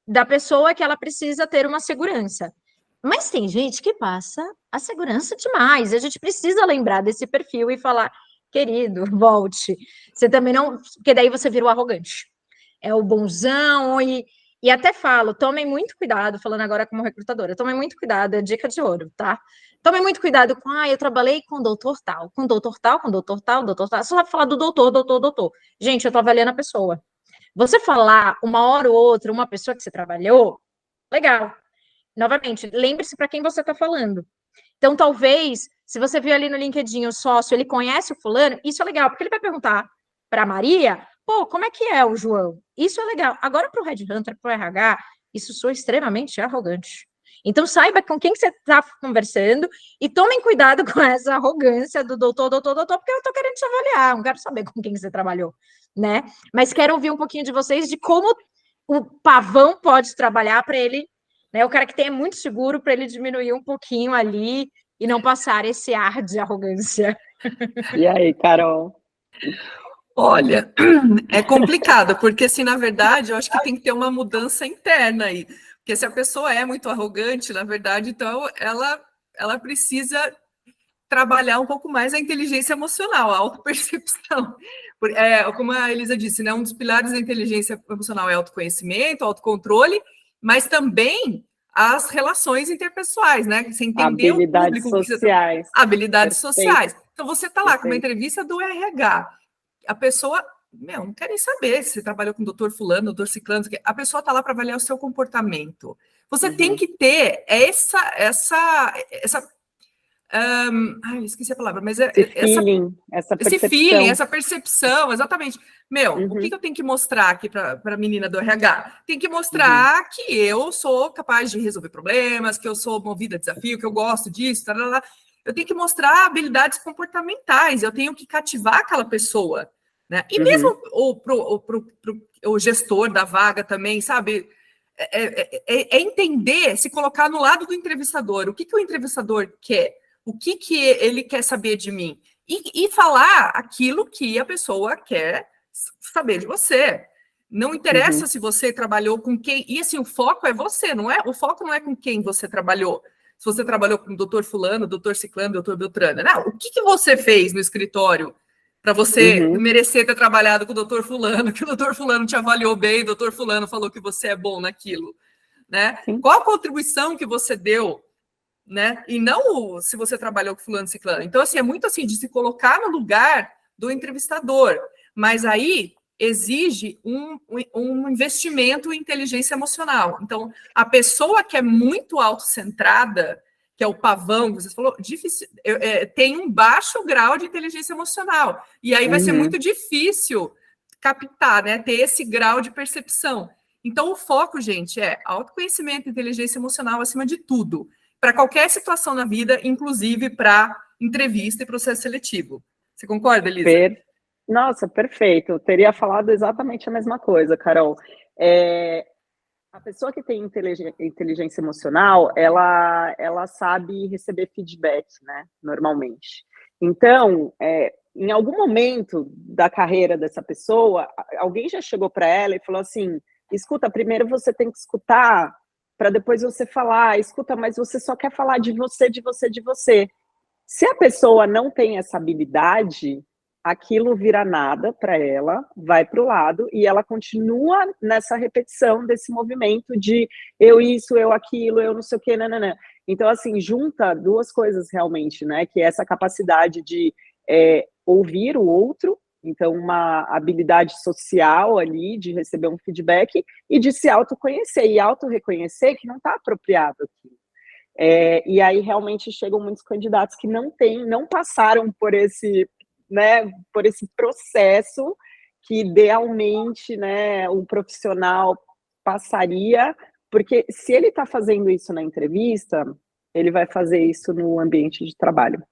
da pessoa que ela precisa ter uma segurança. Mas tem gente que passa a segurança demais. A gente precisa lembrar desse perfil e falar, querido, volte. Você também não... Porque daí você vira o arrogante. É o bonzão e até falo, tomem muito cuidado, falando agora como recrutadora, tomem muito cuidado, é dica de ouro, tá? Tomem muito cuidado com, eu trabalhei com doutor tal, com doutor tal, com doutor tal, doutor tal. Você sabe falar do doutor. Gente, eu tô avaliando a pessoa. Você falar uma hora ou outra, uma pessoa que você trabalhou, legal. Novamente, lembre-se para quem você está falando. Então, talvez, se você viu ali no LinkedIn o sócio, ele conhece o fulano, isso é legal, porque ele vai perguntar para a Maria, como é que é o João? Isso é legal. Agora, para o Headhunter, para o RH, isso sou extremamente arrogante. Então, saiba com quem você está conversando e tomem cuidado com essa arrogância do doutor, porque eu estou querendo te avaliar, não quero saber com quem você trabalhou, né? Mas quero ouvir um pouquinho de vocês de como o pavão pode trabalhar para ele, né? O cara que tem é muito seguro para ele diminuir um pouquinho ali e não passar esse ar de arrogância. E aí, Carol? Olha, é complicado, porque assim, na verdade, eu acho que tem que ter uma mudança interna aí. Porque se a pessoa é muito arrogante, na verdade, então ela precisa trabalhar um pouco mais a inteligência emocional, a autopercepção. Como a Elisa disse, né, um dos pilares da inteligência emocional é autoconhecimento, autocontrole, mas também as relações interpessoais, né? Você entender Habilidades o público, sociais. habilidades Perfeito. sociais. Então, você está lá com uma Perfeito. entrevista do RH, a pessoa, não quer nem saber se você trabalhou com o doutor fulano, doutor ciclano, a pessoa está lá para avaliar o seu comportamento. Você tem que ter essa esqueci a palavra, mas esse feeling, essa percepção, exatamente. O que eu tenho que mostrar aqui para a menina do RH? Tem que mostrar que eu sou capaz de resolver problemas, que eu sou movida a desafio, que eu gosto disso, tarará. Eu tenho que mostrar habilidades comportamentais, eu tenho que cativar aquela pessoa, né? E mesmo o gestor da vaga também, sabe? Entender, se colocar no lado do entrevistador. O que o entrevistador quer? O que ele quer saber de mim? E falar aquilo que a pessoa quer saber de você. Não interessa se você trabalhou com quem... E assim, o foco é você, não é? O foco não é com quem você trabalhou. Se você trabalhou com o doutor fulano, doutor ciclano, doutor Beltrano. Não, o que você fez no escritório para você merecer ter trabalhado com o doutor fulano, que o doutor fulano te avaliou bem, o doutor fulano falou que você é bom naquilo, né? Qual a contribuição que você deu, né? E não se você trabalhou com fulano ciclano. Então, assim, é muito assim, de se colocar no lugar do entrevistador, mas aí exige um investimento em inteligência emocional. Então, a pessoa que é muito autocentrada, que é o pavão, você falou, difícil, tem um baixo grau de inteligência emocional. E aí vai ser muito difícil captar, né? Ter esse grau de percepção. Então, o foco, gente, é autoconhecimento e inteligência emocional acima de tudo, para qualquer situação na vida, inclusive para entrevista e processo seletivo. Você concorda, Elisa? Nossa, perfeito. Eu teria falado exatamente a mesma coisa, Carol. A pessoa que tem inteligência emocional, ela sabe receber feedback, né? Normalmente. Então, em algum momento da carreira dessa pessoa, alguém já chegou para ela e falou assim: escuta, primeiro você tem que escutar para depois você falar, escuta, mas você só quer falar de você, de você, de você. Se a pessoa não tem essa habilidade, aquilo vira nada para ela, vai para o lado e ela continua nessa repetição desse movimento de eu isso, eu aquilo, eu não sei o que, nananã. Então, assim, junta duas coisas realmente, né? Que é essa capacidade de ouvir o outro, então uma habilidade social ali de receber um feedback e de se autoconhecer e autorreconhecer que não está apropriado aqui. E aí realmente chegam muitos candidatos que não passaram por esse, né, por esse processo que idealmente, né, um profissional passaria, porque se ele está fazendo isso na entrevista, ele vai fazer isso no ambiente de trabalho.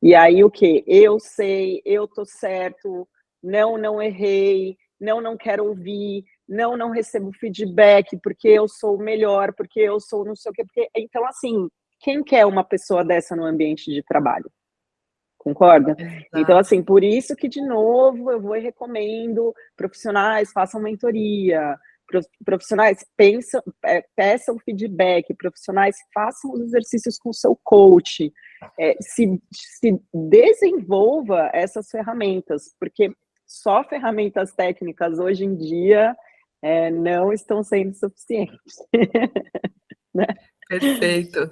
E aí o quê? Eu sei, eu tô certo, não errei, não quero ouvir, não recebo feedback porque eu sou o melhor, porque eu sou não sei o quê. Então, assim, quem quer uma pessoa dessa no ambiente de trabalho? Concorda? Exato. Então, assim, por isso que, de novo, eu vou e recomendo profissionais, façam mentoria, profissionais peçam feedback, profissionais façam os exercícios com o seu coach, se desenvolva essas ferramentas, porque só ferramentas técnicas hoje em dia não estão sendo suficientes. Né? Perfeito.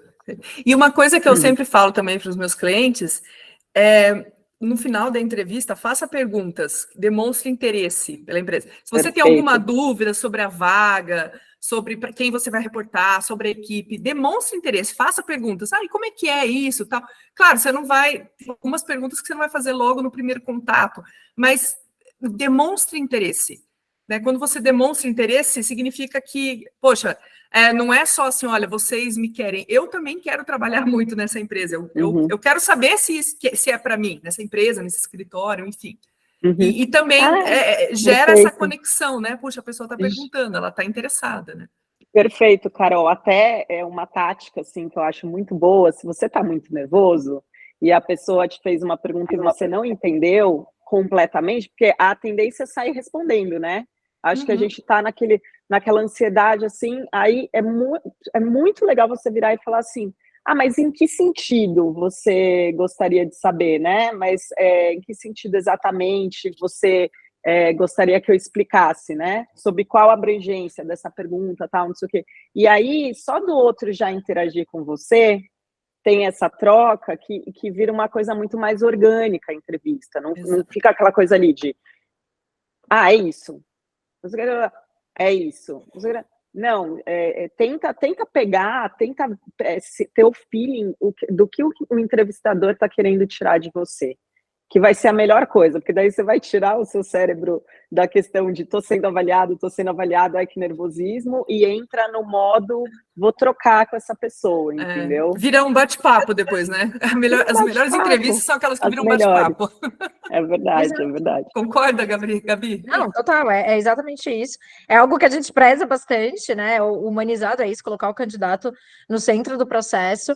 E uma coisa que eu sempre falo também para os meus clientes no final da entrevista, faça perguntas, demonstre interesse pela empresa. Se você tem alguma dúvida sobre a vaga, sobre para quem você vai reportar, sobre a equipe, demonstre interesse, faça perguntas. E como é que é isso? Tal. Claro, você não vai... Algumas perguntas que você não vai fazer logo no primeiro contato, mas demonstre interesse. Né? Quando você demonstra interesse, significa que, poxa, não é só assim, olha, vocês me querem, eu também quero trabalhar muito nessa empresa, eu quero saber se é para mim, nessa empresa, nesse escritório, enfim. E também gera essa conexão, né? Puxa, a pessoa está perguntando, ela está interessada, né? Perfeito, Carol. Até é uma tática, assim, que eu acho muito boa. Se você está muito nervoso e a pessoa te fez uma pergunta e você não entendeu completamente, porque a tendência é sair respondendo, né? Acho que a Uhum. gente está naquela ansiedade, assim, aí é muito legal você virar e falar assim, ah, mas em que sentido você gostaria de saber, né? Mas em que sentido exatamente você gostaria que eu explicasse, né? Sobre qual a abrangência dessa pergunta, tal, não sei o quê. E aí, só do outro já interagir com você, tem essa troca que vira uma coisa muito mais orgânica a entrevista. Não Exato. fica aquela coisa ali de, ah, é isso. É isso. Não, tenta pegar, tenta ter o feeling do que o entrevistador está querendo tirar de você, que vai ser a melhor coisa, porque daí você vai tirar o seu cérebro da questão de tô sendo avaliado, ai que nervosismo, e entra no modo vou trocar com essa pessoa, entendeu? Vira um bate-papo depois, né? Vira um As melhores bate-papo, entrevistas são aquelas que as viram um melhores. bate-papo. É verdade, é Exato. verdade. Concorda, Gabi? Não, total, é exatamente isso. É algo que a gente preza bastante, né? O humanizado é isso, colocar o candidato no centro do processo.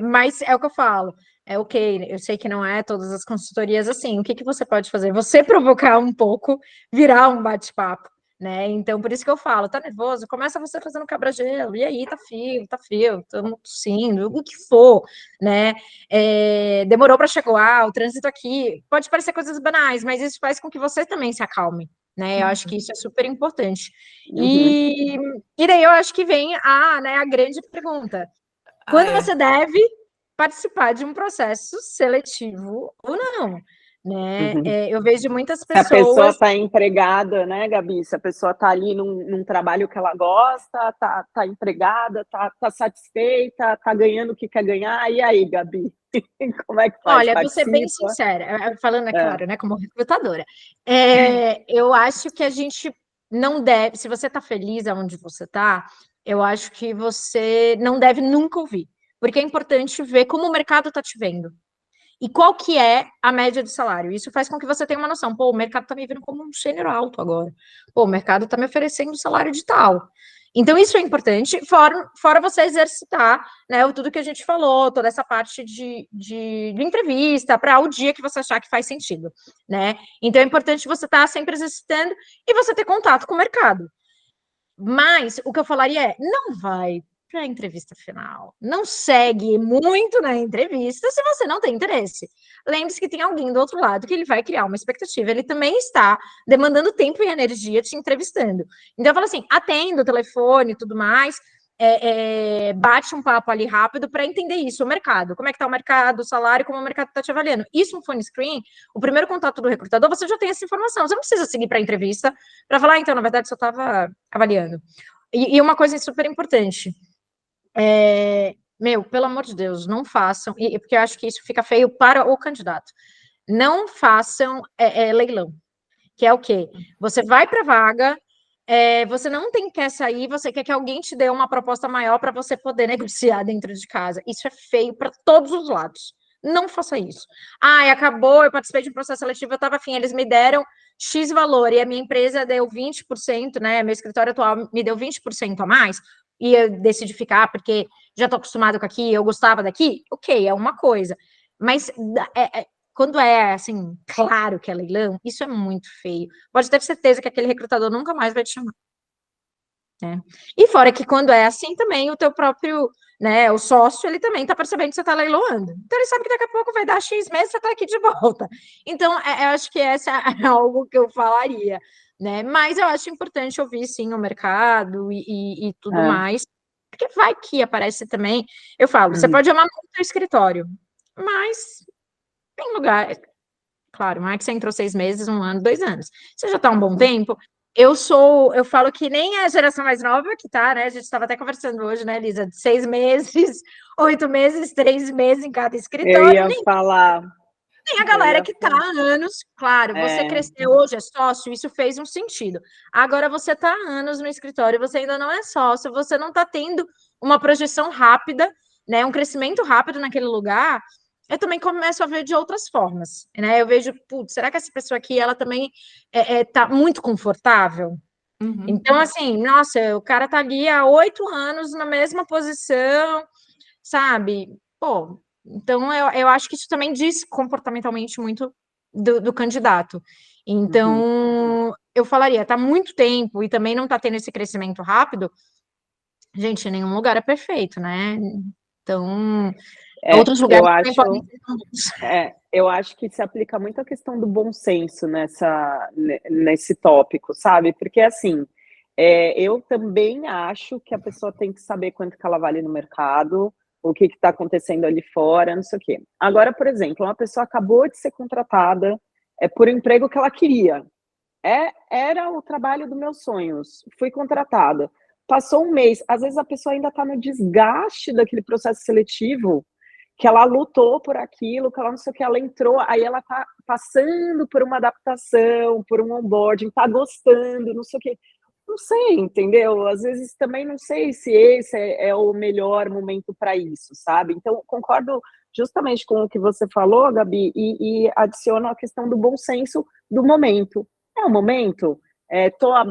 Mas é o que eu falo. É ok, eu sei que não é todas as consultorias assim. O que você pode fazer? Você provocar um pouco, virar um bate-papo, né? Então, por isso que eu falo, tá nervoso? Começa você fazendo quebra-gelo. E aí, tá frio, estamos tossindo, o que for, né? Demorou para chegar, o trânsito aqui. Pode parecer coisas banais, mas isso faz com que você também se acalme, né? Eu acho que isso é super importante. Uhum. E daí eu acho que vem a grande pergunta. Quando você deve participar de um processo seletivo ou não, né? Uhum. Eu vejo muitas Se a pessoa pessoas... está empregada, né, Gabi? Se a pessoa está ali num trabalho que ela gosta, tá empregada, tá satisfeita, tá ganhando o que quer ganhar, e aí, Gabi? Como é que faz? Olha, vou ser bem Participa? sincera, falando, é É. claro, né, como recrutadora. Eu acho que a gente não deve, se você está feliz aonde você está, eu acho que você não deve nunca ouvir, porque é importante ver como o mercado está te vendo. E qual que é a média de salário? Isso faz com que você tenha uma noção. Pô, o mercado está me vendo como um sênior alto agora. Pô, o mercado está me oferecendo um salário de tal. Então, isso é importante, fora você exercitar, né, tudo que a gente falou, toda essa parte de entrevista, para o dia que você achar que faz sentido, né? Então, é importante você estar sempre exercitando e você ter contato com o mercado. Mas o que eu falaria é, não vai para a entrevista final. Não segue muito na entrevista se você não tem interesse. Lembre-se que tem alguém do outro lado que ele vai criar uma expectativa. Ele também está demandando tempo e energia te entrevistando. Então, eu falo assim, atenda o telefone e tudo mais, bate um papo ali rápido para entender isso, o mercado. Como é que está o mercado, o salário, como o mercado está te avaliando. Isso no phone screen, o primeiro contato do recrutador, você já tem essa informação. Você não precisa seguir para a entrevista para falar, então, na verdade, só estava avaliando. E uma coisa super importante, pelo amor de Deus, não façam, porque eu acho que isso fica feio para o candidato. Não façam leilão, que é o quê? Você vai para a vaga, você não quer sair, você quer que alguém te dê uma proposta maior para você poder negociar dentro de casa. Isso é feio para todos os lados. Não faça isso. Acabou, eu participei de um processo seletivo, eu estava afim, eles me deram X valor e a minha empresa deu 20%, né? Meu escritório atual me deu 20% a mais, e eu decidi ficar porque já estou acostumado com aqui, eu gostava daqui, ok, é uma coisa. Mas quando é assim, claro que é leilão, isso é muito feio. Pode ter certeza que aquele recrutador nunca mais vai te chamar. Né? E fora que quando é assim também, o teu próprio, né, o sócio, ele também está percebendo que você está leiloando. Então ele sabe que daqui a pouco vai dar X meses, você está aqui de volta. Então, eu acho que essa é algo que eu falaria, né? Mas eu acho importante ouvir, sim, o mercado e tudo mais, porque vai que aparece também. Eu falo, você pode amar muito o escritório, mas tem lugar, claro, não é que você entrou 6 meses, 1 ano, 2 anos. Você já está um bom tempo. Eu falo que nem a geração mais nova que tá, né? A gente estava até conversando hoje, né, Lisa? De 6 meses, 8 meses, 3 meses em cada Eu escritório. ia falar. Nem a galera que tá há anos. Claro, você cresceu hoje, é sócio, isso fez um sentido. Agora você tá há anos no escritório, você ainda não é sócio, você não tá tendo uma projeção rápida, né? Um crescimento rápido naquele lugar. Eu também começo a ver de outras formas, né? Eu vejo, putz, será que essa pessoa aqui, ela também tá muito confortável? Então, assim, nossa, o cara tá ali há 8 anos na mesma posição, sabe? Pô, então eu acho que isso também diz comportamentalmente muito do candidato. Então, eu falaria, tá muito tempo e também não tá tendo esse crescimento rápido, gente, nenhum lugar é perfeito, né? Então, outros lugares também podem ser tão bons. Eu acho que se aplica muito a questão do bom senso nesse tópico, sabe? Porque, assim, eu também acho que a pessoa tem que saber quanto que ela vale no mercado, o que está acontecendo ali fora, não sei o quê. Agora, por exemplo, uma pessoa acabou de ser contratada por um emprego que ela queria. Era o trabalho dos meus sonhos. Fui contratada. Passou um mês. Às vezes a pessoa ainda está no desgaste daquele processo seletivo, que ela lutou por aquilo, que ela não sei o que, ela entrou, aí ela está passando por uma adaptação, por um onboarding, está gostando, não sei o que. Não sei, entendeu? Às vezes também não sei se esse é o melhor momento para isso, sabe? Então, concordo justamente com o que você falou, Gabi, e adiciono a questão do bom senso do momento. É o momento? Tô há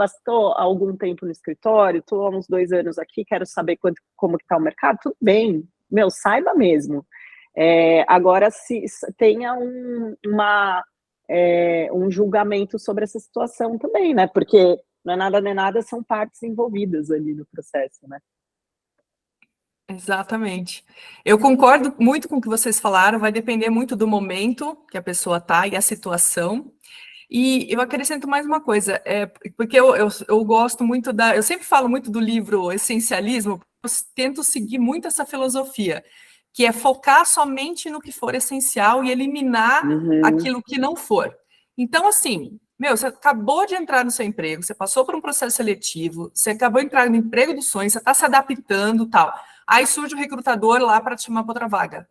algum tempo no escritório, tô há uns 2 anos aqui, quero saber como que tá o mercado, tudo bem, saiba mesmo. Agora, se tenha um julgamento sobre essa situação também, né? Porque não é nada nem nada, são partes envolvidas ali no processo, né? Exatamente. Eu concordo muito com o que vocês falaram, vai depender muito do momento que a pessoa está e a situação. E eu acrescento mais uma coisa, porque eu gosto muito eu sempre falo muito do livro Essencialismo, eu tento seguir muito essa filosofia, que é focar somente no que for essencial e eliminar aquilo que não for. Então, assim, você acabou de entrar no seu emprego, você passou por um processo seletivo, você acabou de entrar no emprego dos sonhos, você está se adaptando e tal. Aí surge o recrutador lá para te chamar para outra vaga.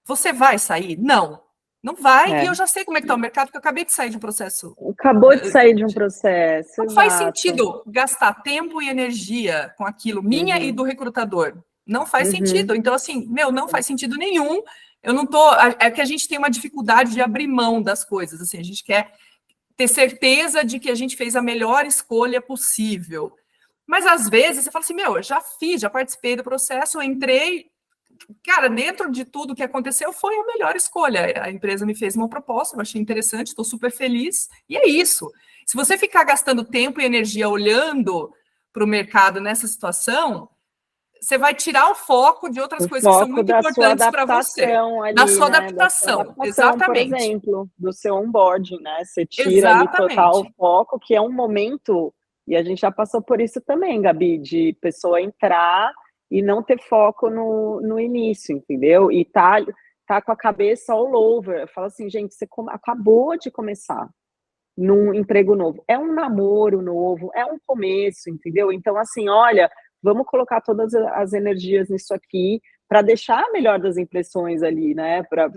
Você vai sair? Não. Não vai, e eu já sei como é que está o mercado, porque eu acabei de sair de um processo. Acabou de sair de um processo. Não faz sentido gastar tempo e energia com aquilo, minha e do recrutador. Não faz sentido. Então, assim, não faz sentido nenhum. Eu não tô. É que a gente tem uma dificuldade de abrir mão das coisas. Assim, a gente quer ter certeza de que a gente fez a melhor escolha possível. Mas às vezes você fala assim, eu já participei do processo, eu entrei. Cara, dentro de tudo que aconteceu, foi a melhor escolha. A empresa me fez uma proposta, eu achei interessante, estou super feliz, e é isso. Se você ficar gastando tempo e energia olhando para o mercado nessa situação, você vai tirar o foco de outras coisas que são muito importantes para você. Ali, da sua adaptação, exatamente. Por exemplo, do seu onboarding, né? Você tira ali total o foco, que é um momento, e a gente já passou por isso também, Gabi, de pessoa entrar e não ter foco no início, entendeu? E tá com a cabeça all over. Eu falo assim, gente, você acabou de começar num emprego novo. É um namoro novo, é um começo, entendeu? Então, assim, olha, vamos colocar todas as energias nisso aqui para deixar a melhor das impressões ali, né? Para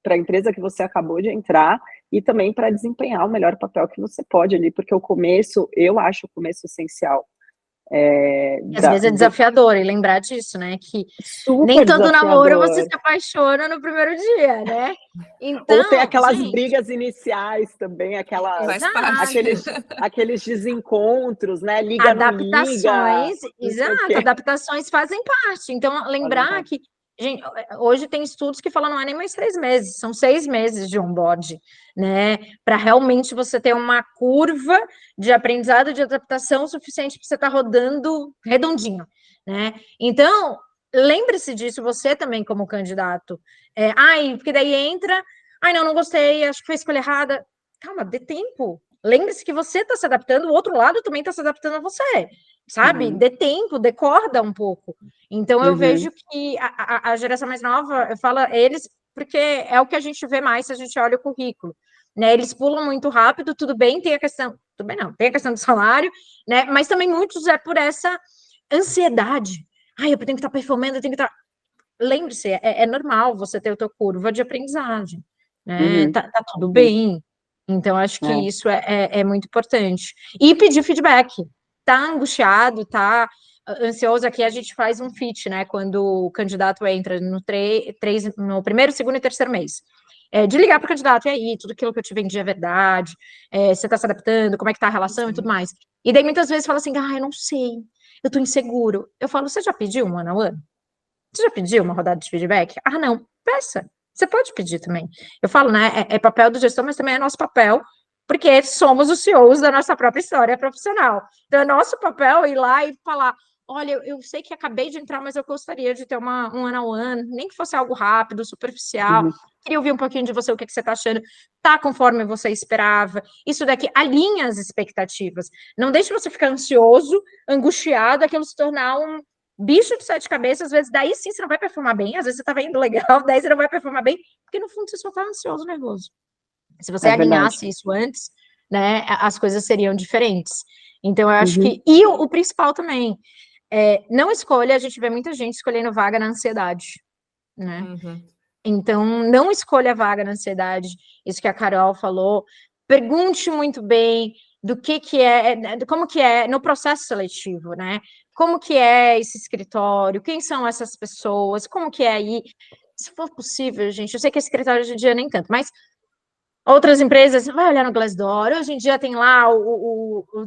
a empresa que você acabou de entrar e também para desempenhar o melhor papel que você pode ali, porque o começo, eu acho o começo essencial. Às vezes é desafiador, e lembrar disso, né? Que nem todo namoro você se apaixona no primeiro dia, né? Então, ou tem aquelas brigas iniciais também, aqueles desencontros, né? Liga, adaptações, não liga, exato, adaptações fazem parte. Então, lembrar que, gente, hoje tem estudos que falam não é nem mais 3 meses, são 6 meses de onboard, né? Para realmente você ter uma curva de aprendizado, de adaptação suficiente para você estar rodando redondinho, né? Então, lembre-se disso, você também como candidato. Porque daí entra, não gostei, acho que foi a escolha errada. Calma, dê tempo. Lembre-se que você está se adaptando, o outro lado também está se adaptando a você, sabe? Dê tempo, decorda um pouco. Então, eu vejo que a geração mais nova, eu falo eles, porque é o que a gente vê mais se a gente olha o currículo, né? Eles pulam muito rápido, tudo bem, tem a questão, tudo bem não, tem a questão do salário, né? Mas também muitos é por essa ansiedade. Eu tenho que estar performando, eu tenho que estar... Lembre-se, é normal você ter a tua curva de aprendizagem, né? Tá tudo bem. Então, acho que isso é muito importante. E pedir feedback. Tá angustiado, tá ansioso, aqui a gente faz um fit, né? Quando o candidato entra no primeiro, segundo e terceiro mês. de ligar para o candidato, e aí, tudo aquilo que eu te vendi é verdade, você está se adaptando, como é que está a relação e tudo mais. E daí muitas vezes fala assim, eu não sei, eu estou inseguro. Eu falo, você já pediu um one-on-one? Você já pediu uma rodada de feedback? Ah, não, peça. Você pode pedir também. Eu falo, né? É papel do gestor, mas também é nosso papel, porque somos os CEOs da nossa própria história profissional. Então, é nosso papel ir lá e falar: olha, eu sei que acabei de entrar, mas eu gostaria de ter um one-on-one, nem que fosse algo rápido, superficial. Queria ouvir um pouquinho de você, o que você está achando. Tá conforme você esperava? Isso daqui alinha as expectativas. Não deixe você ficar ansioso, angustiado, aquilo se tornar um bicho de 7 cabeças. Às vezes, daí sim você não vai performar bem, às vezes você tá vendo legal, daí você não vai performar bem, porque no fundo você só tá ansioso, nervoso. Se você alinhasse isso antes, né, as coisas seriam diferentes. Então, eu acho que... E o principal também, não escolha, a gente vê muita gente escolhendo vaga na ansiedade, né? Então, não escolha vaga na ansiedade, isso que a Carol falou. Pergunte muito bem do que é, como que é no processo seletivo, né? Como que é esse escritório, quem são essas pessoas, como que é aí, se for possível, gente, eu sei que esse escritório hoje em dia nem tanto, mas outras empresas, vai olhar no Glassdoor, hoje em dia tem lá o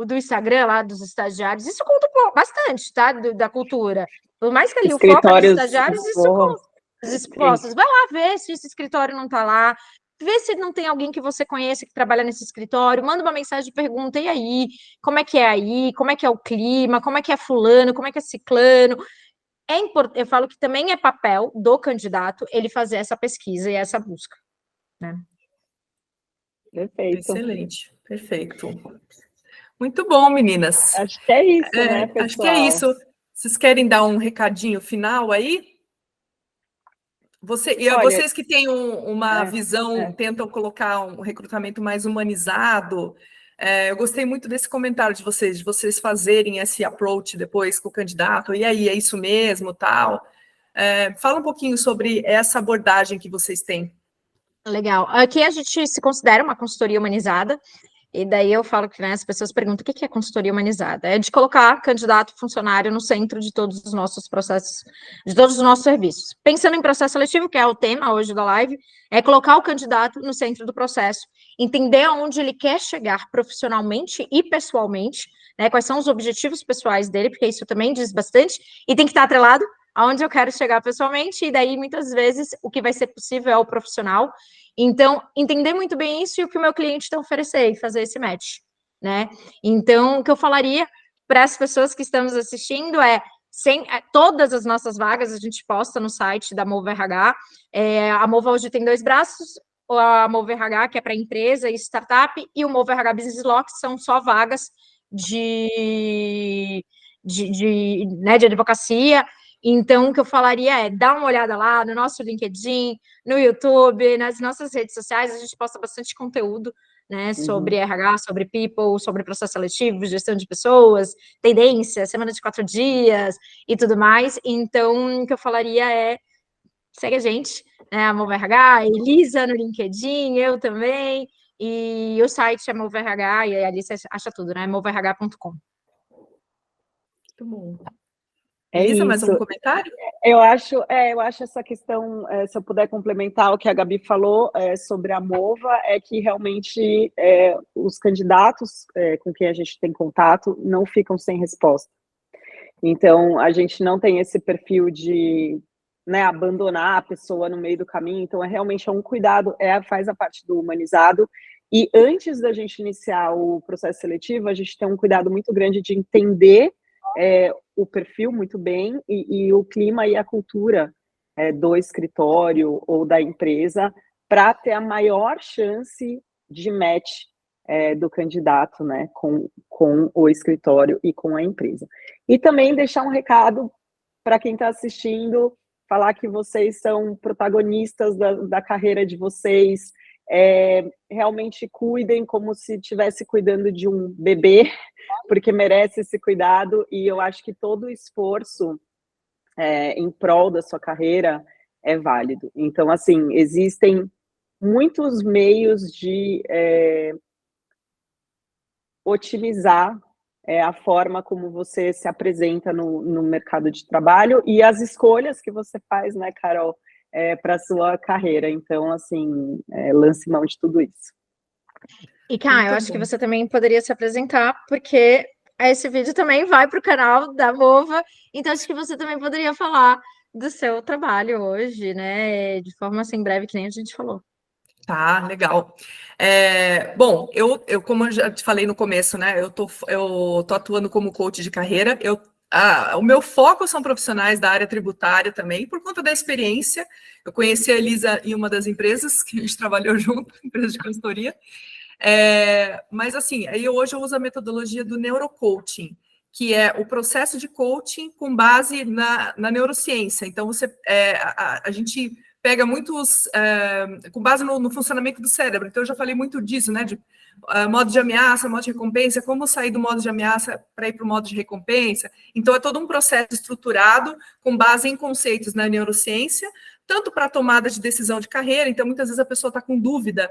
do Instagram, lá dos estagiários, isso conta bastante, tá, da cultura, por mais que ali o foco é dos estagiários, isso conta, os expostos, vai lá ver se esse escritório não tá lá, vê se não tem alguém que você conheça que trabalha nesse escritório, manda uma mensagem, pergunta, e aí, como é que é aí, como é que é o clima, como é que é fulano, como é que é ciclano. Eu falo que também é papel do candidato ele fazer essa pesquisa e essa busca, né? Perfeito. Excelente, perfeito. Muito bom, meninas. Acho que é isso, né, pessoal? Acho que é isso. Vocês querem dar um recadinho final aí? Vocês que têm uma visão, tentam colocar um recrutamento mais humanizado, eu gostei muito desse comentário de vocês fazerem esse approach depois com o candidato, e aí, é isso mesmo, tal. Fala um pouquinho sobre essa abordagem que vocês têm. Legal. Aqui a gente se considera uma consultoria humanizada, e daí eu falo que, né, as pessoas perguntam o que é consultoria humanizada? É de colocar candidato, funcionário no centro de todos os nossos processos, de todos os nossos serviços. Pensando em processo seletivo, que é o tema hoje da live, é colocar o candidato no centro do processo, entender aonde ele quer chegar profissionalmente e pessoalmente, né, quais são os objetivos pessoais dele, porque isso também diz bastante, e tem que estar atrelado aonde eu quero chegar pessoalmente, e daí, muitas vezes, o que vai ser possível é o profissional. Então, entender muito bem isso e o que o meu cliente tem a oferecer e fazer esse match, né? Então, o que eu falaria para as pessoas que estamos assistindo todas as nossas vagas a gente posta no site da Mova RH. A Mova hoje tem 2 braços, a Mova RH, que é para empresa e startup, e o Mova RH Business Law, que são só vagas de advocacia. Então, o que eu falaria é, dá uma olhada lá no nosso LinkedIn, no YouTube, nas nossas redes sociais, a gente posta bastante conteúdo, né, sobre RH, sobre people, sobre processo seletivo, gestão de pessoas, tendência, semana de 4 dias e tudo mais. Então, o que eu falaria é, segue a gente, né, a Mova RH, a Elisa no LinkedIn, eu também, e o site é Mova RH, e ali você acha tudo, né, movarh.com. Muito bom. Elisa, mais um comentário? Eu acho essa questão, se eu puder complementar o que a Gabi falou sobre a Mova, é que realmente os candidatos com quem a gente tem contato não ficam sem resposta. Então, a gente não tem esse perfil de, né, abandonar a pessoa no meio do caminho, então realmente um cuidado, faz a parte do humanizado, e antes da gente iniciar o processo seletivo, a gente tem um cuidado muito grande de entender o perfil muito bem e o clima e a cultura do escritório ou da empresa para ter a maior chance de match do candidato, né, com o escritório e com a empresa. E também deixar um recado para quem está assistindo, falar que vocês são protagonistas da carreira de vocês, realmente cuidem como se estivesse cuidando de um bebê, porque merece esse cuidado, e eu acho que todo o esforço em prol da sua carreira é válido. Então, assim, existem muitos meios de otimizar a forma como você se apresenta no mercado de trabalho e as escolhas que você faz, né, Carol? para a sua carreira. Então, assim, lance mão de tudo isso. E, Cá, eu acho que você também poderia se apresentar, porque esse vídeo também vai para o canal da Mova, então acho que você também poderia falar do seu trabalho hoje, né, de forma assim breve, que nem a gente falou. Tá, legal. Bom, eu como eu já te falei no começo, né, eu tô atuando como coach de carreira, o meu foco são profissionais da área tributária também, por conta da experiência. Eu conheci a Elisa em uma das empresas que a gente trabalhou junto, empresa de consultoria. Mas assim, aí hoje eu uso a metodologia do neurocoaching, que é o processo de coaching com base na neurociência. Então, a gente pega muitos, com base no funcionamento do cérebro. Então, eu já falei muito disso, né? De modo de ameaça, modo de recompensa, como sair do modo de ameaça para ir para o modo de recompensa. Então, é todo um processo estruturado com base em conceitos na neurociência, tanto para a tomada de decisão de carreira. Então, muitas vezes a pessoa está com dúvida.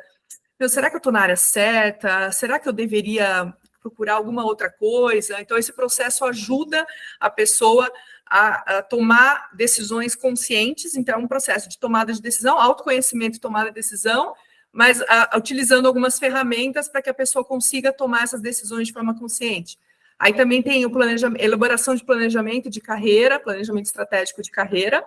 Será que eu estou na área certa? Será que eu deveria procurar alguma outra coisa? Então, esse processo ajuda a pessoa a tomar decisões conscientes. Então, é um processo de tomada de decisão, autoconhecimento e tomada de decisão, mas utilizando algumas ferramentas para que a pessoa consiga tomar essas decisões de forma consciente. Aí também tem elaboração de planejamento de carreira, planejamento estratégico de carreira.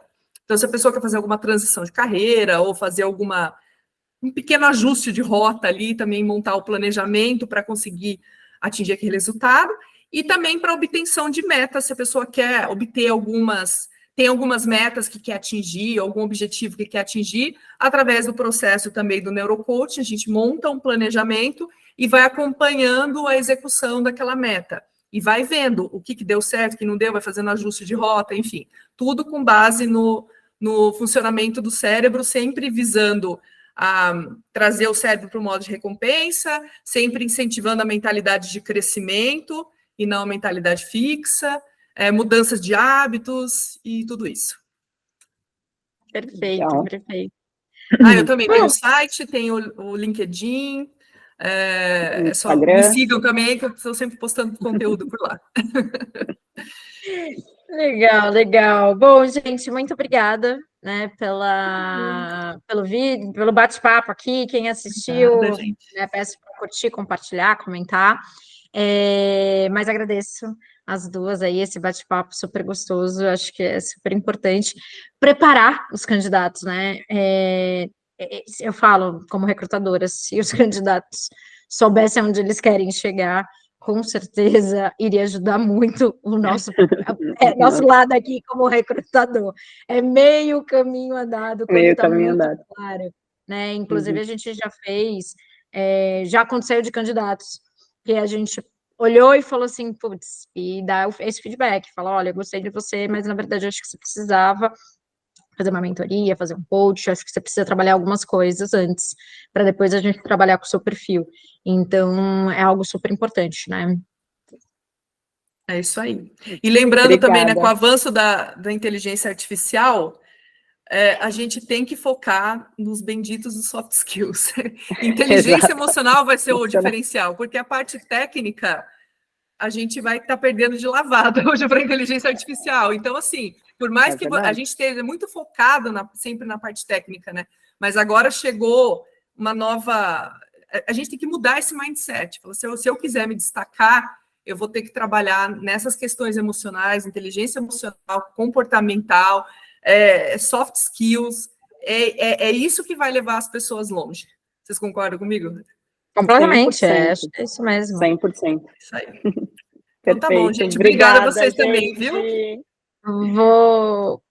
Então, se a pessoa quer fazer alguma transição de carreira ou fazer um pequeno ajuste de rota ali, também montar o planejamento para conseguir atingir aquele resultado, e também para obtenção de metas, se a pessoa quer obter tem algumas metas que quer atingir, algum objetivo que quer atingir, através do processo também do neurocoaching, a gente monta um planejamento e vai acompanhando a execução daquela meta, e vai vendo o que deu certo, o que não deu, vai fazendo ajuste de rota, enfim, tudo com base no funcionamento do cérebro, sempre visando a trazer o cérebro para o modo de recompensa, sempre incentivando a mentalidade de crescimento e não a mentalidade fixa, mudanças de hábitos e tudo isso. Perfeito, Legal. perfeito. Eu também tenho o site, tenho o LinkedIn, só me sigam também, que eu estou sempre postando conteúdo por lá. Legal, legal. Bom, gente, muito obrigada, né, pelo vídeo, pelo bate-papo aqui. Quem assistiu, né, peço para curtir, compartilhar, comentar. Mas agradeço as duas aí, esse bate-papo super gostoso. Acho que é super importante preparar os candidatos, né? Eu falo como recrutadora, se os candidatos soubessem onde eles querem chegar, com certeza iria ajudar muito o nosso lado aqui como recrutador. É meio caminho andado, quando está muito claro, né? Inclusive, a gente já fez, já aconteceu de candidatos, que a gente olhou e falou assim, putz, e dá esse feedback, fala, olha, eu gostei de você, mas na verdade acho que você precisava fazer uma mentoria, fazer um coach, acho que você precisa trabalhar algumas coisas antes, para depois a gente trabalhar com o seu perfil. Então, é algo super importante, né? É isso aí. E lembrando também, né, com o avanço da inteligência artificial, a gente tem que focar nos benditos dos soft skills. Inteligência emocional vai ser o diferencial, porque a parte técnica a gente vai estar perdendo de lavada hoje para a inteligência artificial. Então, assim, por mais que a gente esteja muito focado sempre na parte técnica, né? Mas agora chegou uma nova... A gente tem que mudar esse mindset. Se eu quiser me destacar, eu vou ter que trabalhar nessas questões emocionais, inteligência emocional, comportamental, soft skills. É isso que vai levar as pessoas longe. Vocês concordam comigo? Completamente, é isso mesmo. 100%. Isso aí. Então tá bom, gente. Obrigada a vocês gente. também, viu? Vou